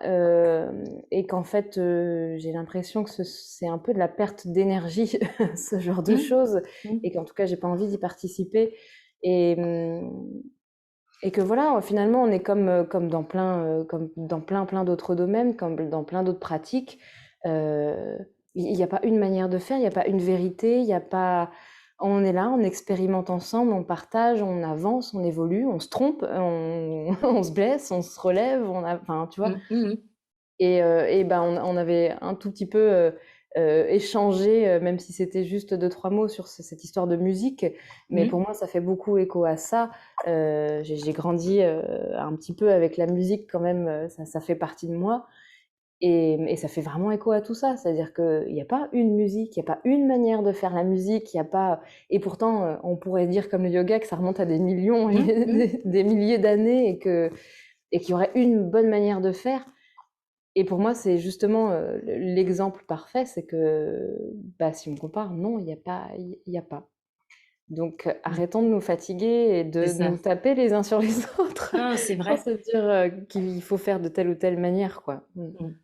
Et qu'en fait, j'ai l'impression que c'est un peu de la perte d'énergie, ce genre de Mmh. choses. Mmh. Et qu'en tout cas, j'ai pas envie d'y participer. Et, et que voilà, finalement, on est comme dans plein d'autres domaines, comme dans plein d'autres pratiques. Euh, il n'y a pas une manière de faire, il n'y a pas une vérité, il n'y a pas. On est là, on expérimente ensemble, on partage, on avance, on évolue, on se trompe, on se blesse, on se relève, enfin, tu vois. Mmh. Mmh. Et ben, on avait un tout petit peu échangé, même si c'était juste deux, trois mots sur cette histoire de musique. Mais Mmh. pour moi, ça fait beaucoup écho à ça. J'ai grandi un petit peu avec la musique quand même, ça fait partie de moi. Et ça fait vraiment écho à tout ça. C'est-à-dire qu'il n'y a pas une musique, il n'y a pas une manière de faire la musique, il y a pas. Et pourtant, on pourrait dire comme le yoga que ça remonte à des millions Mmh. et Mmh. des milliers d'années et qu'il y aurait une bonne manière de faire. Et pour moi, c'est justement l'exemple parfait, c'est que bah, si on compare, non, il n'y a pas, il y a pas. Donc Mmh. arrêtons de nous fatiguer et C'est de ça. nous taper les uns sur les autres Non, c'est pour vrai. se dire qu'il faut faire de telle ou telle manière, quoi. Mm. Mmh.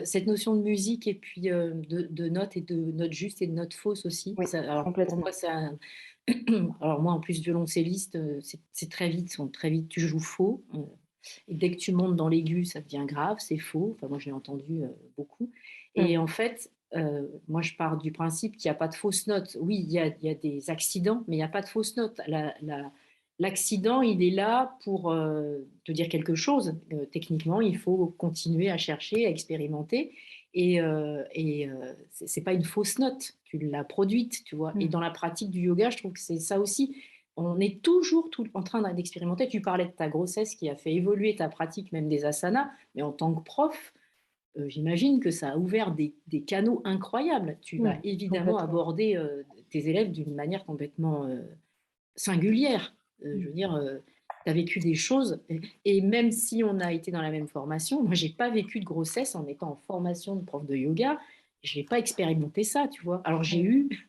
Cette notion de musique et puis, de notes et de notes justes et de notes fausses aussi. Oui, Ça alors pour complètement. moi, c'est un alors moi, en plus violoncelliste, c'est très vite tu joues faux, et dès que tu montes dans l'aigu, ça devient grave, c'est faux. Enfin moi, je l'ai entendu, beaucoup et Mm. en fait, moi, je pars du principe qu'il y a pas de fausses notes. Oui, il y a des accidents, mais il y a pas de fausses notes. L'accident, il est là pour, te dire quelque chose. Techniquement, il faut continuer à chercher, à expérimenter et c'est pas une fausse note, tu l'as produite, tu vois? Et Mm. dans la pratique du yoga, je trouve que c'est ça aussi. On est toujours tout en train d'expérimenter. Tu parlais de ta grossesse qui a fait évoluer ta pratique, même des asanas, mais en tant que prof, j'imagine que ça a ouvert des canaux incroyables. Tu vas Mm. évidemment Complètement. aborder, tes élèves d'une manière complètement, singulière. Je veux Mm. dire, tu as vécu des choses et même si on a été dans la même formation, moi j'ai pas vécu de grossesse en étant en formation de prof de yoga. Je n'ai pas expérimenté ça, tu vois? Alors j'ai Mm. eu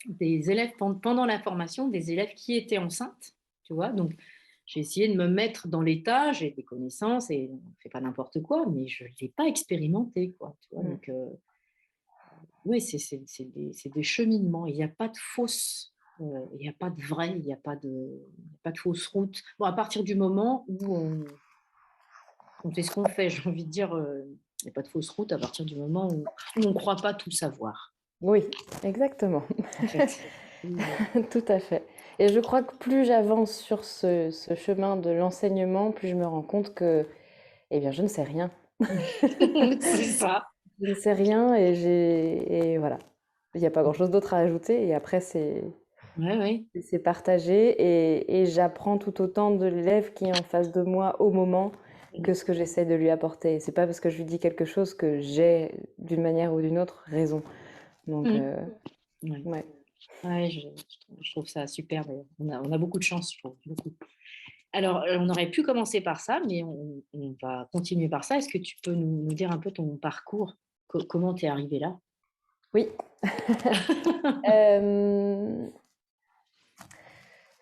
des élèves pendant la formation, des élèves qui étaient enceintes, tu vois? Donc j'ai essayé de me mettre dans l'état, j'ai des connaissances et on fait pas n'importe quoi, mais je l'ai pas expérimenté, quoi, tu vois? Mm. Donc oui, c'est des cheminements. Il y a pas de fausse, il y a pas de vrai, il y a pas de fausse route. Bon, à partir du moment où on fait ce qu'on fait, j'ai envie de dire, il y a pas de fausse route à partir du moment où on croit pas tout savoir, Oui, exactement. en fait. Mmh. Tout à fait. Et je crois que plus j'avance sur ce chemin de l'enseignement, plus je me rends compte que, eh bien, je ne sais rien. C'est ça. Je ne sais rien et voilà. Il n'y a pas grand-chose d'autre à ajouter et après Ouais, ouais. c'est partagé et j'apprends tout autant de l'élève qui est en face de moi au moment Mmh. que ce que j'essaie de lui apporter. C'est pas parce que je lui dis quelque chose que j'ai, d'une manière ou d'une autre, raison. Donc, Mmh. Ouais. ouais. Ouais, je trouve ça super d'ailleurs. On a beaucoup de chance, je trouve, beaucoup. Alors, on aurait pu commencer par ça, mais on va continuer par ça. Est-ce que tu peux nous dire un peu ton parcours? Comment tu es arrivé là? Oui. Euh,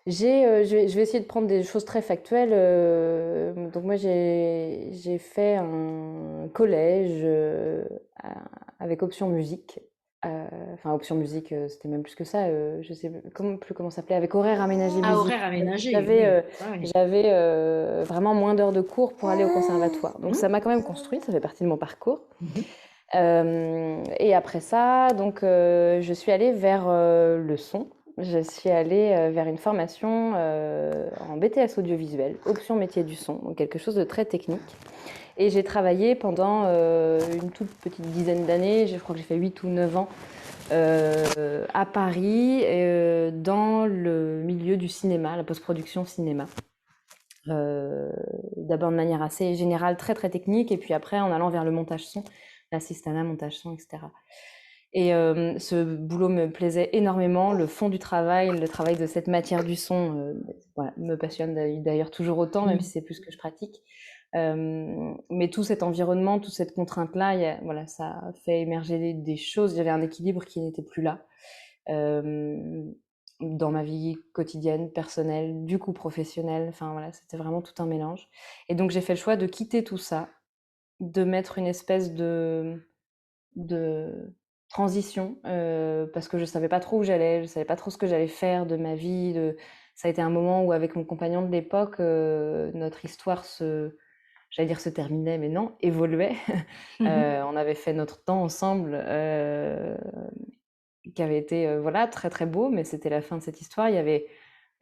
je vais essayer de prendre des choses très factuelles. Donc moi, j'ai fait un collège avec option musique. Enfin, option musique, c'était même plus que ça. Je sais plus comment ça s'appelait. Avec horaire aménagé Ah, musique. horaire aménagé, J'avais oui. euh, Ouais, ouais. j'avais vraiment moins d'heures de cours pour aller au conservatoire. Donc ça m'a quand même construit. Ça fait partie de mon parcours. Mmh. Et après ça, donc, je suis allée vers le son. Je suis allée vers une formation en BTS audiovisuel, option métier du son, donc quelque chose de très technique. Et j'ai travaillé pendant une toute petite dizaine d'années, je crois que j'ai fait 8 ou 9 ans, à Paris, dans le milieu du cinéma, la post-production cinéma. D'abord de manière assez générale, très très technique, et puis après en allant vers le montage son, l'assistanat, montage son, etc. Et ce boulot me plaisait énormément, le fond du travail, le travail de cette matière du son, voilà, me passionne d'ailleurs toujours autant, même si c'est plus ce que je pratique. Mais tout cet environnement, toute cette contrainte-là, voilà, ça a fait émerger des choses. J'avais un équilibre qui n'était plus là. Dans ma vie quotidienne, personnelle, du coup professionnelle, enfin voilà, c'était vraiment tout un mélange. Et donc j'ai fait le choix de quitter tout ça, de mettre une espèce de transition, parce que je savais pas trop où j'allais, je savais pas trop ce que j'allais faire de ma vie. Ça a été un moment où avec mon compagnon de l'époque, notre histoire j'allais dire se terminait, mais non, évoluait. On avait fait notre temps ensemble, qui avait été voilà, très très beau, mais c'était la fin de cette histoire. Il y avait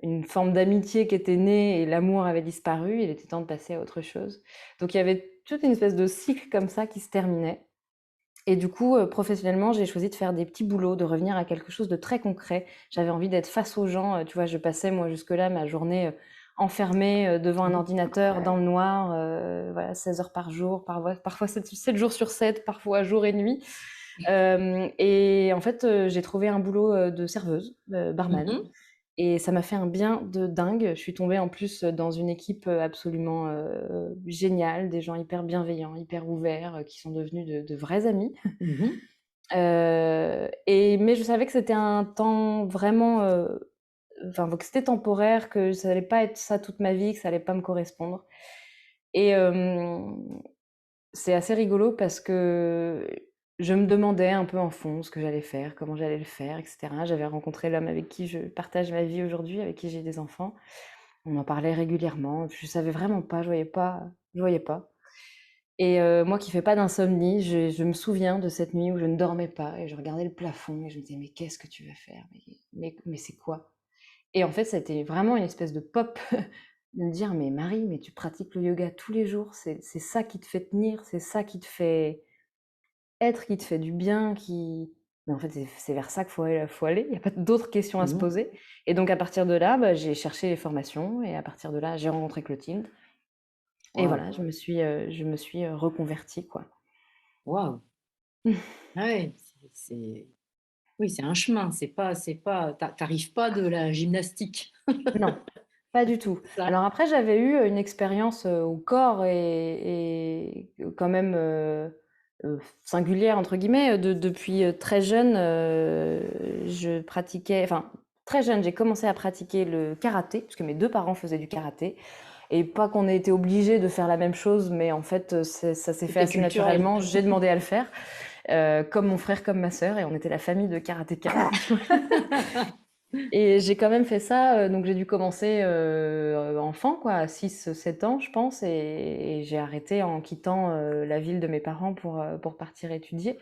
une forme d'amitié qui était née et l'amour avait disparu. Il était temps de passer à autre chose. Donc il y avait toute une espèce de cycle comme ça qui se terminait. Et du coup, professionnellement, j'ai choisi de faire des petits boulots, de revenir à quelque chose de très concret. J'avais envie d'être face aux gens. Tu vois, je passais, moi, jusque-là, ma journée enfermée devant un ordinateur dans le noir, voilà, 16 heures par jour, parfois 7 jours sur 7, parfois jour et nuit. Et en fait, j'ai trouvé un boulot de serveuse, barman. Et ça m'a fait un bien de dingue. Je suis tombée en plus dans une équipe absolument géniale, des gens hyper bienveillants, hyper ouverts, qui sont devenus de vrais amis. Mais je savais que c'était un temps vraiment, enfin, que c'était temporaire, que ça allait pas être ça toute ma vie, que ça allait pas me correspondre. Et c'est assez rigolo parce que je me demandais un peu en fond ce que j'allais faire, comment j'allais le faire, etc. J'avais rencontré l'homme avec qui je partage ma vie aujourd'hui, avec qui j'ai des enfants. On en parlait régulièrement. Je savais vraiment pas, je voyais pas, je voyais pas. Et moi qui fais pas d'insomnie, je me souviens de cette nuit où je ne dormais pas et je regardais le plafond et je me disais mais qu'est-ce que tu vas faire? Mais c'est quoi? Et en fait, ça a été vraiment une espèce de pop de me dire mais Marie, mais tu pratiques le yoga tous les jours, c'est ça qui te fait tenir, c'est ça qui te fait être, qui te fait du bien, qui... Mais en fait, c'est vers ça qu'il faut aller. Il n'y a pas d'autres questions à se poser. Et donc, à partir de là, bah, j'ai cherché les formations. Et à partir de là, j'ai rencontré Clotilde. Et Waouh, voilà, je me suis reconvertie, quoi. waouh. Ah ouais, oui, c'est un chemin. T'arrives pas de la gymnastique. Non, pas du tout. Ça. Alors après, j'avais eu une expérience au corps et quand même singulière, entre guillemets. Depuis très jeune, je pratiquais... Enfin, très jeune, j'ai commencé à pratiquer le karaté, parce que mes deux parents faisaient du karaté. Et pas qu'on ait été obligé de faire la même chose, mais en fait, ça s'est fait C'était assez culturel. naturellement. J'ai demandé à le faire, comme mon frère, comme ma sœur, et on était la famille de karatéka. Et j'ai quand même fait ça, donc j'ai dû commencer enfant, quoi, à 6, 7 ans, je pense, et j'ai arrêté en quittant la ville de mes parents pour partir étudier.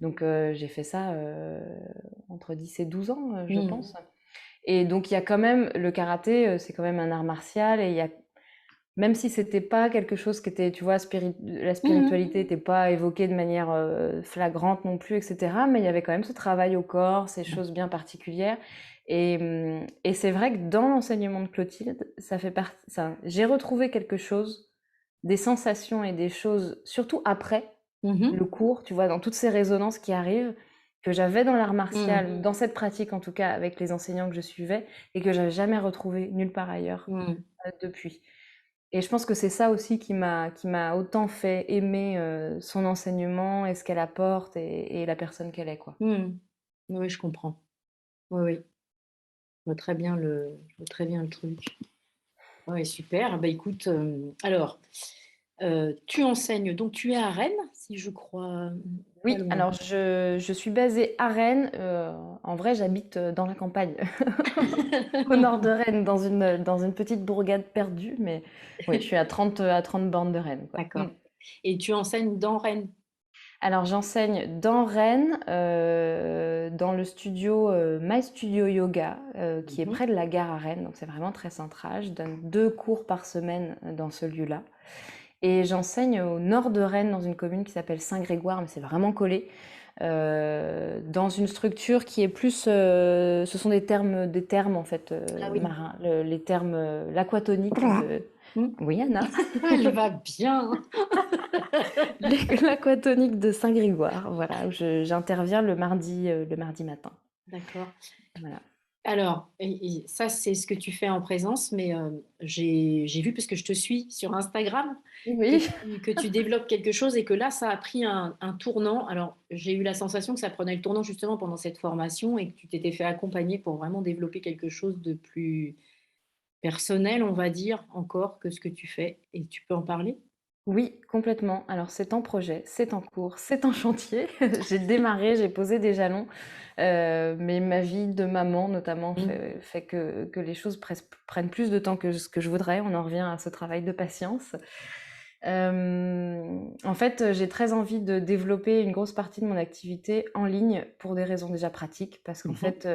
Donc j'ai fait ça entre 10 et 12 ans, je pense. Et donc il y a quand même, le karaté, c'est quand même un art martial, et il y a, même si c'était pas quelque chose qui était, tu vois, la spiritualité n'était pas évoquée de manière flagrante non plus, etc. Mais il y avait quand même ce travail au corps, ces choses bien particulières. Et c'est vrai que dans l'enseignement de Clotilde, ça fait partie. J'ai retrouvé quelque chose, des sensations et des choses, surtout après le cours, tu vois, dans toutes ces résonances qui arrivent, que j'avais dans l'art martial, dans cette pratique en tout cas, avec les enseignants que je suivais, et que j'avais jamais retrouvé nulle part ailleurs depuis. Et je pense que c'est ça aussi qui m'a autant fait aimer son enseignement et ce qu'elle apporte et la personne qu'elle est, quoi. Oui, je comprends. Oui, oui. Je vois très bien le truc. Oui, super. Bah, écoute, alors, tu enseignes, donc tu es à Rennes, si je crois, pas Oui, loin. alors je suis basée à Rennes. En vrai, j'habite dans la campagne, au nord de Rennes, dans une petite bourgade perdue, mais oui, je suis à 30 bornes de Rennes, quoi. D'accord. Et tu enseignes dans Rennes? Alors j'enseigne dans Rennes, dans le studio, My Studio Yoga, qui est Mhm. près de la gare à Rennes, donc c'est vraiment très central. Je donne 2 cours par semaine, dans ce lieu-là et j'enseigne au nord de Rennes, dans une commune qui s'appelle Saint-Grégoire, mais c'est vraiment collé, dans une structure qui est plus, ce sont des termes en fait, Ah oui. marins, les termes, l'aquatonique de Mhm. oui Anna? Elle va bien. L'aquatonique de Saint-Grégoire, voilà, où j'interviens le mardi matin. D'accord. Voilà. Alors, et ça, c'est ce que tu fais en présence, mais j'ai vu, parce que je te suis sur Instagram, que Oui. tu développes quelque chose et que là, ça a pris un tournant. Alors, j'ai eu la sensation que ça prenait le tournant justement pendant cette formation et que tu t'étais fait accompagner pour vraiment développer quelque chose de plus personnel, on va dire, encore que ce que tu fais. Et tu peux en parler? Oui, complètement. Alors c'est en projet, c'est en cours, c'est en chantier. J'ai démarré, j'ai posé des jalons, mais ma vie de maman notamment Mm. fait que les choses prennent plus de temps que ce que je voudrais. On en revient à ce travail de patience. En fait, j'ai très envie de développer une grosse partie de mon activité en ligne pour des raisons déjà pratiques, parce qu'en Mhm. fait,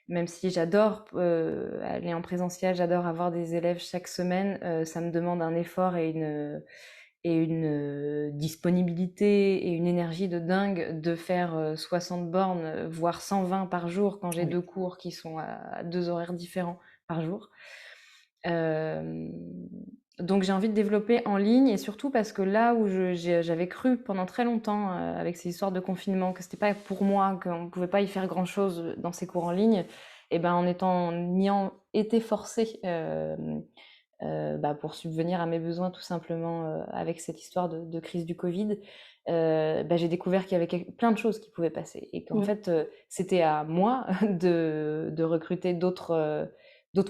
même si j'adore aller en présentiel, j'adore avoir des élèves chaque semaine, ça me demande un effort et une disponibilité et une énergie de dingue de faire 60 bornes, voire 120 par jour quand j'ai Oui. 2 cours qui sont à 2 horaires différents par jour. Euh, donc j'ai envie de développer en ligne, et surtout parce que là où j'avais cru pendant très longtemps, avec ces histoires de confinement, que c'était pas pour moi, qu'on ne pouvait pas y faire grand-chose dans ces cours en ligne, et ben en ayant été forcée, bah, pour subvenir à mes besoins tout simplement, avec cette histoire de crise du Covid, bah, j'ai découvert qu'il y avait plein de choses qui pouvaient passer, et qu'en Mm. fait, c'était à moi de recruter d'autres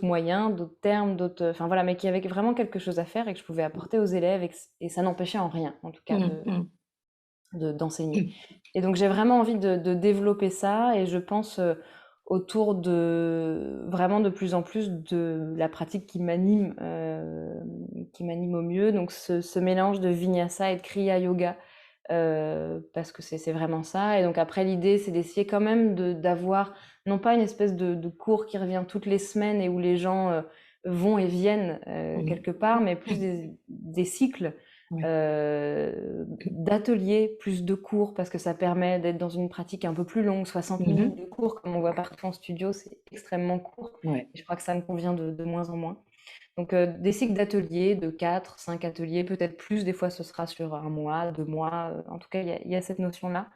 moyens, d'autres termes, enfin voilà, mais qu'il y avait vraiment quelque chose à faire et que je pouvais apporter aux élèves, et ça n'empêchait en rien, en tout cas, Mm. Mm. d'enseigner. Et donc j'ai vraiment envie de développer ça, et je pense, autour de vraiment de plus en plus de la pratique qui m'anime au mieux. Donc ce mélange de Vinyasa et de Kriya Yoga, parce que c'est vraiment ça. Et donc après l'idée c'est d'essayer quand même d'avoir non pas une espèce de cours qui revient toutes les semaines et où les gens vont et viennent Mm. quelque part, mais plus Mm. des cycles, Oui. d'ateliers, plus de cours, parce que ça permet d'être dans une pratique un peu plus longue. 60 minutes Mhm. de cours, comme on voit partout en studio, c'est extrêmement court. Ouais. Et je crois que ça me convient de moins en moins. Donc des cycles d'ateliers, de 4, 5 ateliers, peut-être plus, des fois ce sera sur un mois, 2 mois. En tout cas, il y a cette notion-là.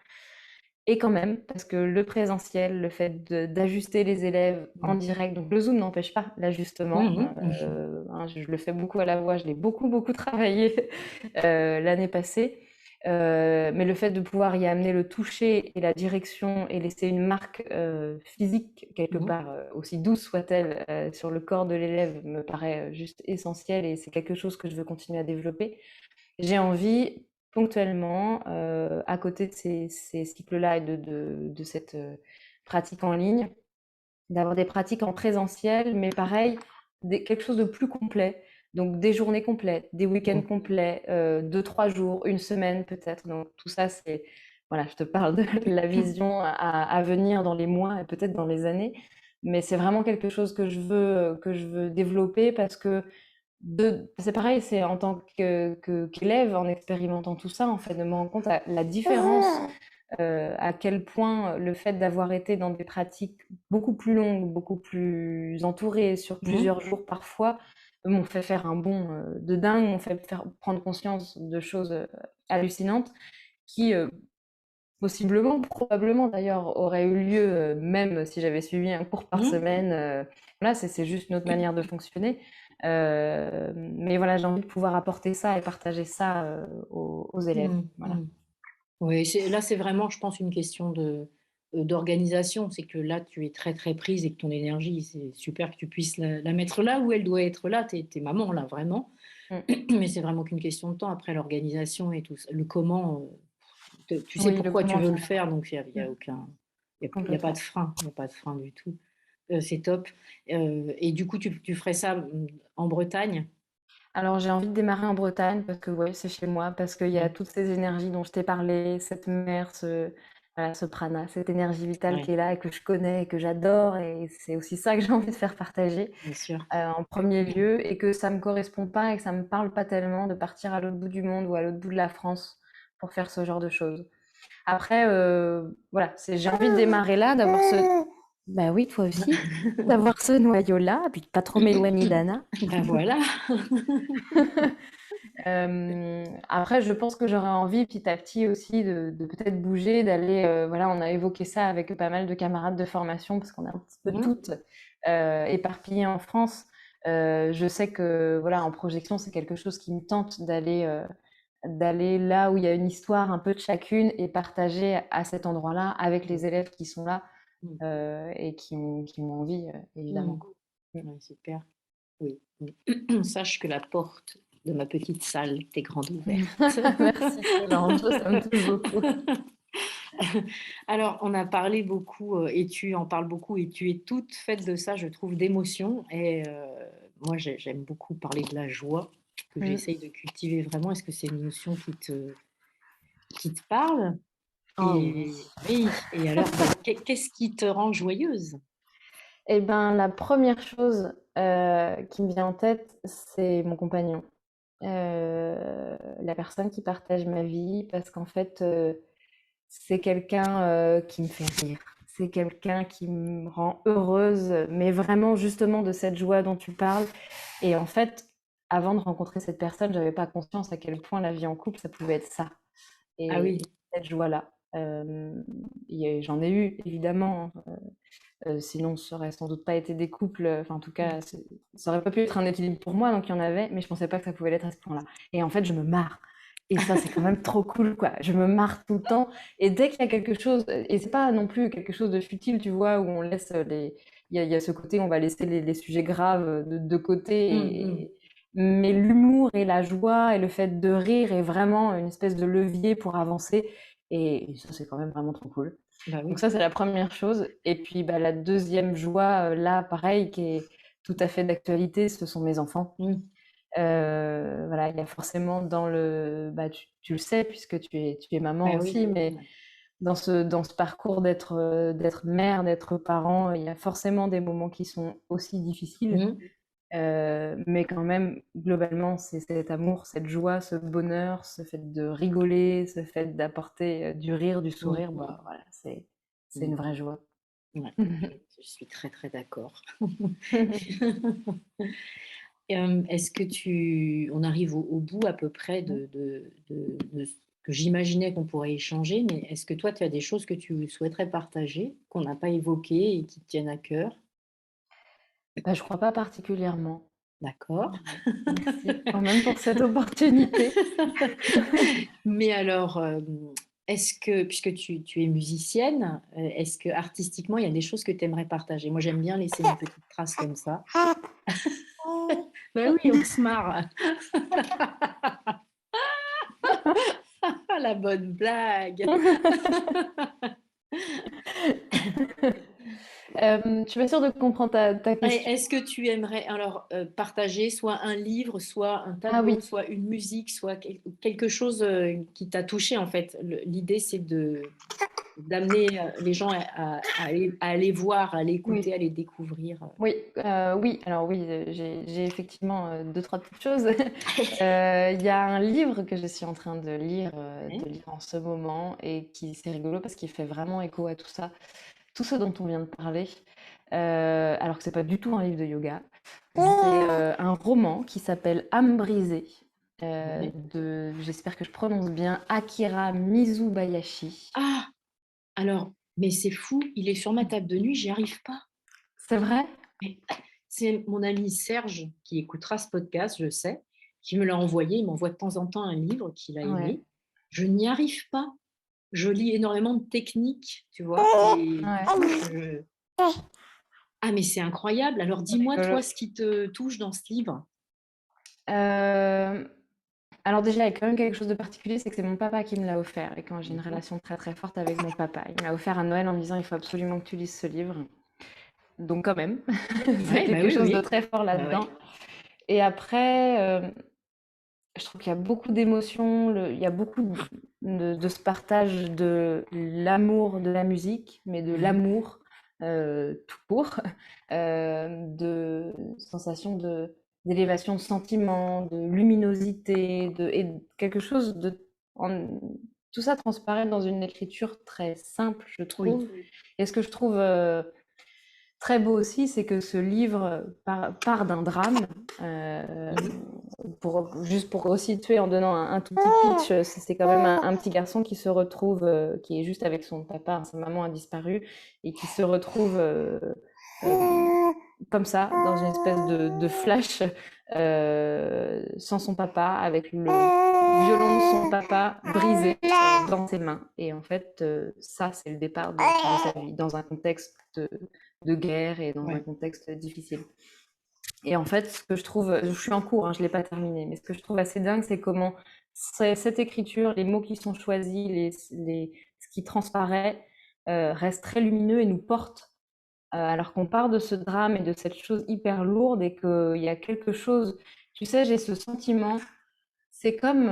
Et quand même, parce que le présentiel, le fait d'ajuster les élèves en Mm. direct, donc le Zoom n'empêche pas l'ajustement. Mhm. Mhm. Hein, je le fais beaucoup à la voix, je l'ai beaucoup, beaucoup travaillé l'année passée. Mais le fait de pouvoir y amener le toucher et la direction et laisser une marque physique, quelque Mhm. part, aussi douce soit-elle, sur le corps de l'élève, me paraît juste essentiel, et c'est quelque chose que je veux continuer à développer. J'ai envie, ponctuellement, à côté de ces cycles-là et de cette pratique en ligne, d'avoir des pratiques en présentiel, mais pareil, quelque chose de plus complet. Donc des journées complètes, des week-ends Mm. complets, 2, 3 jours, une semaine peut-être. Donc tout ça, voilà, je te parle de la vision à venir dans les mois et peut-être dans les années. Mais c'est vraiment quelque chose que je veux développer, parce que c'est pareil, c'est en tant qu'élève, en expérimentant tout ça, en fait, de me rendre compte à la différence, à quel point le fait d'avoir été dans des pratiques beaucoup plus longues, beaucoup plus entourées, sur Mhm. plusieurs jours parfois, m'ont fait faire un bond de dingue, m'ont fait prendre conscience de choses hallucinantes qui, possiblement, probablement d'ailleurs, auraient eu lieu même si j'avais suivi un cours par Mhm. semaine. Voilà, c'est juste notre manière de fonctionner. Mais voilà, j'ai envie de pouvoir apporter ça et partager ça aux élèves. Mm. Voilà. Mm. Oui, là, c'est vraiment, je pense, une question d'organisation. C'est que là, tu es très, très prise et que ton énergie, c'est super que tu puisses la mettre là où elle doit être là. T'es maman, là, vraiment. Mm. Mais c'est vraiment qu'une question de temps. Après, l'organisation et tout ça, le comment, tu sais Oui, le pourquoi tu comment veux le vient faire, après. donc il y Mm. a aucun, il y a pas de Complètement. frein. Il n'y a pas de frein du tout. C'est top. Et du coup, tu ferais ça en Bretagne? Alors, j'ai envie de démarrer en Bretagne parce que ouais, c'est chez moi, parce qu'il y a Mm. toutes ces énergies dont je t'ai parlé, cette mer, voilà, ce prana, cette énergie vitale qui Ouais, est là et que je connais et que j'adore. Et c'est aussi ça que j'ai envie de faire partager bien sûr. en premier lieu et que ça me correspond pas et que ça me parle pas tellement de partir à l'autre bout du monde ou à l'autre bout de la France pour faire ce genre de choses. Après, voilà, j'ai envie de démarrer là, d'avoir ce... Bah oui, toi aussi, d'avoir ce noyau-là, puis de pas trop m'éloigner d'Anna. Ben voilà. Après, je pense que j'aurais envie petit à petit aussi de peut-être bouger, d'aller, voilà, on a évoqué ça avec pas mal de camarades de formation parce qu'on est un petit peu Mhm. toutes éparpillées en France. Je sais que voilà, en projection, c'est quelque chose qui me tente d'aller là où il y a une histoire un peu de chacune et partager à cet endroit-là avec les élèves qui sont là Mhm. et qui ont envie, évidemment. Mhm. Ouais, super. Oui. Mm. Sache que la porte de ma petite salle est grande ouverte. Merci, c'est gentil, ça me touche beaucoup. Alors, on a parlé beaucoup, et tu en parles beaucoup, et tu es toute faite de ça, je trouve, d'émotion. Et moi, j'aime beaucoup parler de la joie, que Mm. j'essaye de cultiver vraiment. Est-ce que c'est une émotion qui te parle? Oh oui. Et oui, et alors, ben, qu'est-ce qui te rend joyeuse? Eh ben, la première chose qui me vient en tête, c'est mon compagnon. La personne qui partage ma vie, parce qu'en fait, c'est quelqu'un qui me fait rire. C'est quelqu'un qui me rend heureuse, mais vraiment justement de cette joie dont tu parles. Et en fait, avant de rencontrer cette personne, j'avais pas conscience à quel point la vie en couple, ça pouvait être ça. Ah Et oui. cette joie-là. J'en ai eu, évidemment, hein. Sinon, ça aurait sans doute pas été des couples. Enfin, en tout cas, ça aurait pas pu être un équilibre pour moi, donc il y en avait, mais je pensais pas que ça pouvait l'être à ce point-là. Et en fait, je me marre. Et ça, c'est quand même trop cool, quoi. Je me marre tout le temps. Et dès qu'il y a quelque chose, et c'est pas non plus quelque chose de futile, tu vois, où on laisse les. Il y a ce côté, on va laisser les sujets graves de côté. Mhm. Mais l'humour et la joie et le fait de rire est vraiment une espèce de levier pour avancer. Et ça, c'est quand même vraiment trop cool. Bah Donc oui. ça, c'est la première chose. Et puis bah, la deuxième joie, là, pareil, qui est tout à fait d'actualité, ce sont mes enfants. Mm. Voilà, il y a forcément dans le... Bah, tu le sais, puisque tu es maman Bah oui. aussi, mais Ouais. dans ce parcours d'être mère, d'être parent, il y a forcément des moments qui sont aussi difficiles. Mhm. Mais quand même, globalement, c'est cet amour, cette joie, ce bonheur, ce fait de rigoler, ce fait d'apporter du rire, du Mm. sourire, Mm. bah, voilà, c'est une Mm. vraie joie. Ouais. Je suis très très d'accord. Est-ce que on arrive au bout à peu près de ce que j'imaginais qu'on pourrait échanger, mais est-ce que toi, tu as des choses que tu souhaiterais partager, qu'on n'a pas évoquées et qui te tiennent à cœur? Bah, je crois pas particulièrement. D'accord. Merci quand même pour cette opportunité. Mais alors, est-ce que, puisque tu es musicienne, est-ce que artistiquement, il y a des choses que tu aimerais partager? Moi, j'aime bien laisser une petite trace comme ça. Ben oui, on se marre. La bonne blague. Je suis pas sûre de comprendre ta Et question. est-ce que tu aimerais alors partager soit un livre, soit un Ah tableau, oui, soit une musique, soit quelque chose qui t'a touché en fait? L'idée, c'est d'amener les gens à aller voir, à aller écouter, oui. à les découvrir. Oui, oui, alors oui, j'ai effectivement deux, trois petites choses. Il y a un livre que je suis en train de Ouais. lire en ce moment et qui c'est rigolo parce qu'il fait vraiment écho à tout ça, tout ce dont on vient de parler. Alors que c'est pas du tout un livre de yoga. C'est un roman qui s'appelle Âme brisée Ouais. j'espère que je prononce bien, Akira Mizubayashi. Ah! Alors, mais c'est fou, il est sur ma table de nuit, j'y arrive pas. C'est vrai? Mais c'est mon ami Serge qui écoutera ce podcast, je sais, qui me l'a envoyé. Il m'envoie de temps en temps un livre qu'il a Ouais. aimé. Je n'y arrive pas. Je lis énormément de techniques, tu vois? Et du Ouais. coup, ah mais c'est incroyable. Alors C'est dis-moi, rigolo. toi, ce qui te touche dans ce livre? Euh, Alors déjà, il y a quand même quelque chose de particulier, c'est que c'est mon papa qui me l'a offert. Et quand j'ai une D'accord. relation très très forte avec mon papa, il m'a offert à Noël en me disant il faut absolument que tu lises ce livre. Donc quand même, c'est Ouais, bah quelque oui, chose de oui. très fort Bah là-dedans. ouais. Et après, je trouve qu'il y a beaucoup d'émotions, il y a beaucoup de ce partage de l'amour de la musique, mais de Mhm. l'amour tout court, de sensations d'élévation de sentiments, de luminosité, et quelque chose tout ça transparaît dans une écriture très simple, je trouve. Oui. Et ce que je trouve très beau aussi, c'est que ce livre part d'un drame. euh, Mhm. juste pour resituer en donnant un tout petit pitch, c'est quand même un petit garçon qui se retrouve, qui est juste avec son papa, sa maman a disparu, et qui se retrouve comme ça, dans une espèce de flash, sans son papa, avec le violon de son papa brisé dans ses mains. Et en fait, ça, c'est le départ de sa vie, dans un contexte de guerre et dans un Ouais. contexte difficile. Et en fait, ce que je trouve, je suis en cours, hein, je ne l'ai pas terminé, mais ce que je trouve assez dingue, c'est comment cette écriture, les mots qui sont choisis, ce qui transparaît, reste très lumineux et nous porte. Alors qu'on part de ce drame et de cette chose hyper lourde et qu'il y a quelque chose, tu sais, j'ai ce sentiment, c'est comme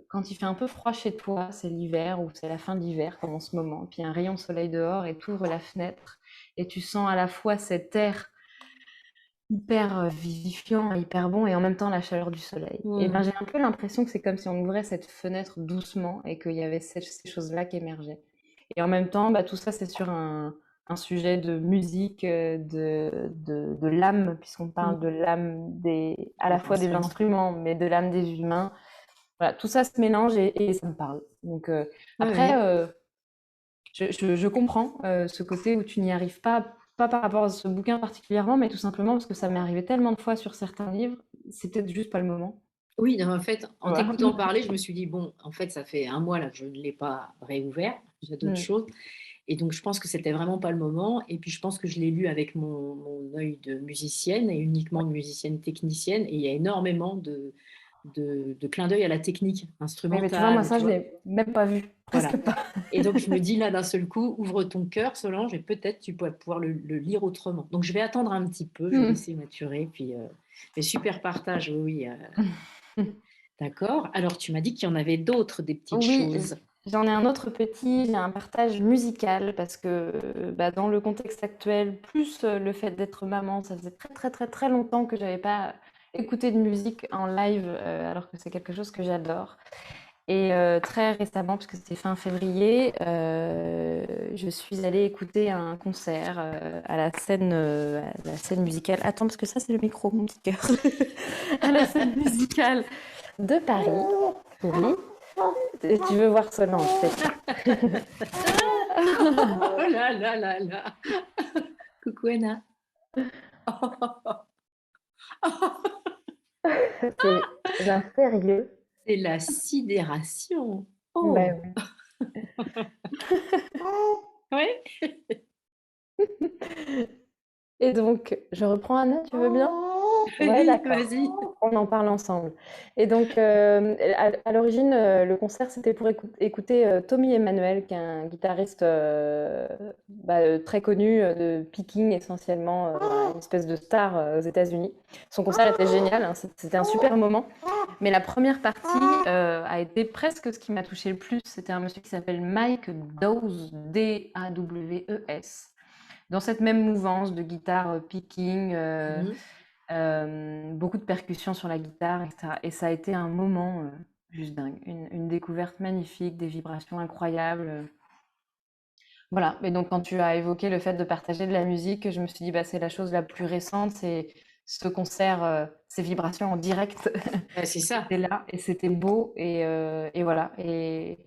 quand il fait un peu froid chez toi, c'est l'hiver ou c'est la fin d'hiver comme en ce moment, puis un rayon de soleil dehors et tu ouvres la fenêtre et tu sens à la fois cet air hyper vivifiant, hyper bon et en même temps la chaleur du soleil. Et ben Mhm. j'ai un peu l'impression que c'est comme si on ouvrait cette fenêtre doucement et qu'il y avait ces choses-là qui émergeaient. Et en même temps, bah, tout ça c'est sur un sujet de musique, de l'âme, puisqu'on parle de Mhm. l'âme à la Des fois des instruments. instruments, mais de l'âme des humains. Voilà, tout ça se mélange et ça me parle. Donc Ouais, après, ouais. je comprends ce côté où tu n'y arrives pas par rapport à ce bouquin particulièrement, mais tout simplement parce que ça m'est arrivé tellement de fois sur certains livres, c'est peut-être juste pas le moment. Oui, non, en fait, en Voilà. t'écoutant parler, je me suis dit, bon, en fait, ça fait un mois là que je ne l'ai pas réouvert. J'ai d'autres Mm. choses. Et donc, je pense que c'était vraiment pas le moment. Et puis, je pense que je l'ai lu avec mon œil de musicienne et uniquement de musicienne technicienne. Et il y a énormément de clins d'œil à la technique Oui, mais tu vois, moi, instrumentale, ça, tu je vois. l'ai même pas vu. Presque Voilà. pas. Et donc, je me dis là d'un seul coup, ouvre ton cœur, Solange, et peut-être tu pourrais pouvoir le lire autrement. Donc, je vais attendre un petit peu, je vais Mm. laisser maturer. Puis, mais super partage, oui, oui, d'accord. Alors, tu m'as dit qu'il y en avait d'autres, des petites Oui, choses. j'en ai un autre petit, j'ai un partage musical parce que bah, dans le contexte actuel, plus le fait d'être maman, ça faisait très très très très longtemps que j'avais pas écouté de musique en live, alors que c'est quelque chose que j'adore. Et très récemment, parce que c'était fin février, je suis allée écouter un concert à la scène musicale. Attends, parce que ça, c'est le micro, mon petit cœur. À la scène musicale de Paris. Oui. Tu veux voir Solange, c'est ça. Oh là là là là. Coucou Anna. C'est d'un sérieux. C'est la sidération. Oh. Ben Ouais. oui. Et donc, je reprends Anna, tu veux bien? Ouais, Oui, d'accord. vas-y. On en parle ensemble. Et donc, à l'origine, le concert, c'était pour écouter Tommy Emmanuel, qui est un guitariste bah, très connu de picking essentiellement, voilà, une espèce de star aux États-Unis. Son concert était génial, hein, c'était un super moment. Mais la première partie a été presque ce qui m'a touché le plus. C'était un monsieur qui s'appelle Mike Dawes, Dawes, dans cette même mouvance de guitare picking, Mhm. beaucoup de percussions sur la guitare, etc. Et ça a été un moment juste dingue, une découverte magnifique, des vibrations incroyables. Voilà, et donc quand tu as évoqué le fait de partager de la musique, je me suis dit, bah, c'est la chose la plus récente, c'est ce concert, ces vibrations en direct, Ouais, c'est ça. c'était là, et c'était beau, et voilà. Et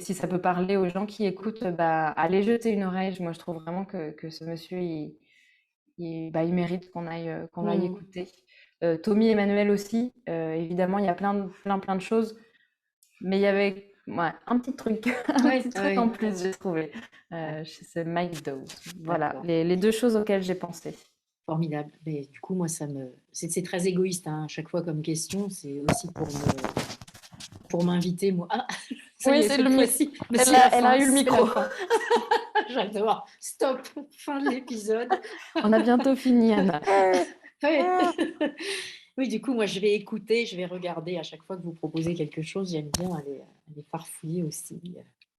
si ça peut parler aux gens qui écoutent, bah, allez jeter une oreille. Moi, je trouve vraiment que ce monsieur, bah, il mérite qu'on aille Mhm. écouter. Tommy Emmanuel aussi, évidemment, il y a plein de choses, mais il y avait ouais, un petit truc, un Ouais, petit truc en ouais. plus, j'ai trouvé, Ah, chez ce Mike Dawes. Voilà, d'accord. les deux choses auxquelles j'ai pensé. Formidable. Mais du coup, moi, c'est très égoïste, hein, à chaque fois comme question. C'est aussi pour m'inviter, moi. Ah, ça y Oui, est, c'est le cette micro. fois-ci. Mais c'est la Elle a fin, eu le c'est la micro. fin. J'adore. Stop. Fin de l'épisode. On a bientôt fini, Anna. Ouais. Oui, du coup, moi, je vais écouter, je vais regarder à chaque fois que vous proposez quelque chose. J'aime bien aller farfouiller aussi.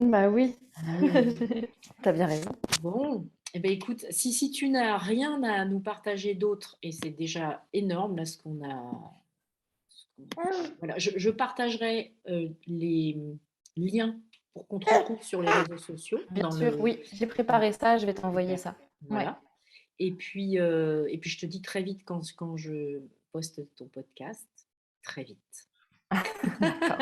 Bah oui, Oui, oui, oui. t'as bien raison. Bon, eh ben, écoute, si tu n'as rien à nous partager d'autre, et c'est déjà énorme là ce qu'on a. Voilà, je partagerai les liens pour qu'on te retrouve sur les réseaux sociaux Bien dans sûr, le. oui, j'ai préparé ça, je vais t'envoyer Super. ça. Ouais, Voilà. Et puis, je te dis très vite quand je poste ton podcast. Très vite. d'accord.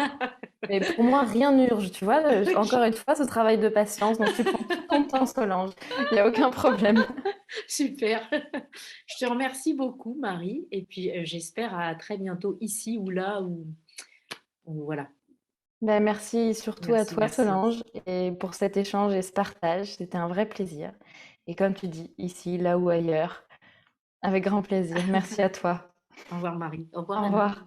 Mais pour moi, rien n'urge, tu vois. Encore une fois, ce travail de patience, donc tu prends tout ton temps, Solange. Il n'y a aucun problème. Super. Je te remercie beaucoup, Marie. Et puis, j'espère à très bientôt ici ou là ou voilà. Ben, merci surtout à Merci, toi, merci. Solange, et pour cet échange et ce partage. C'était un vrai plaisir. Et comme tu dis, ici, là ou ailleurs, avec grand plaisir. Merci à toi. Au revoir, Marie. Au revoir, Au Annie. revoir.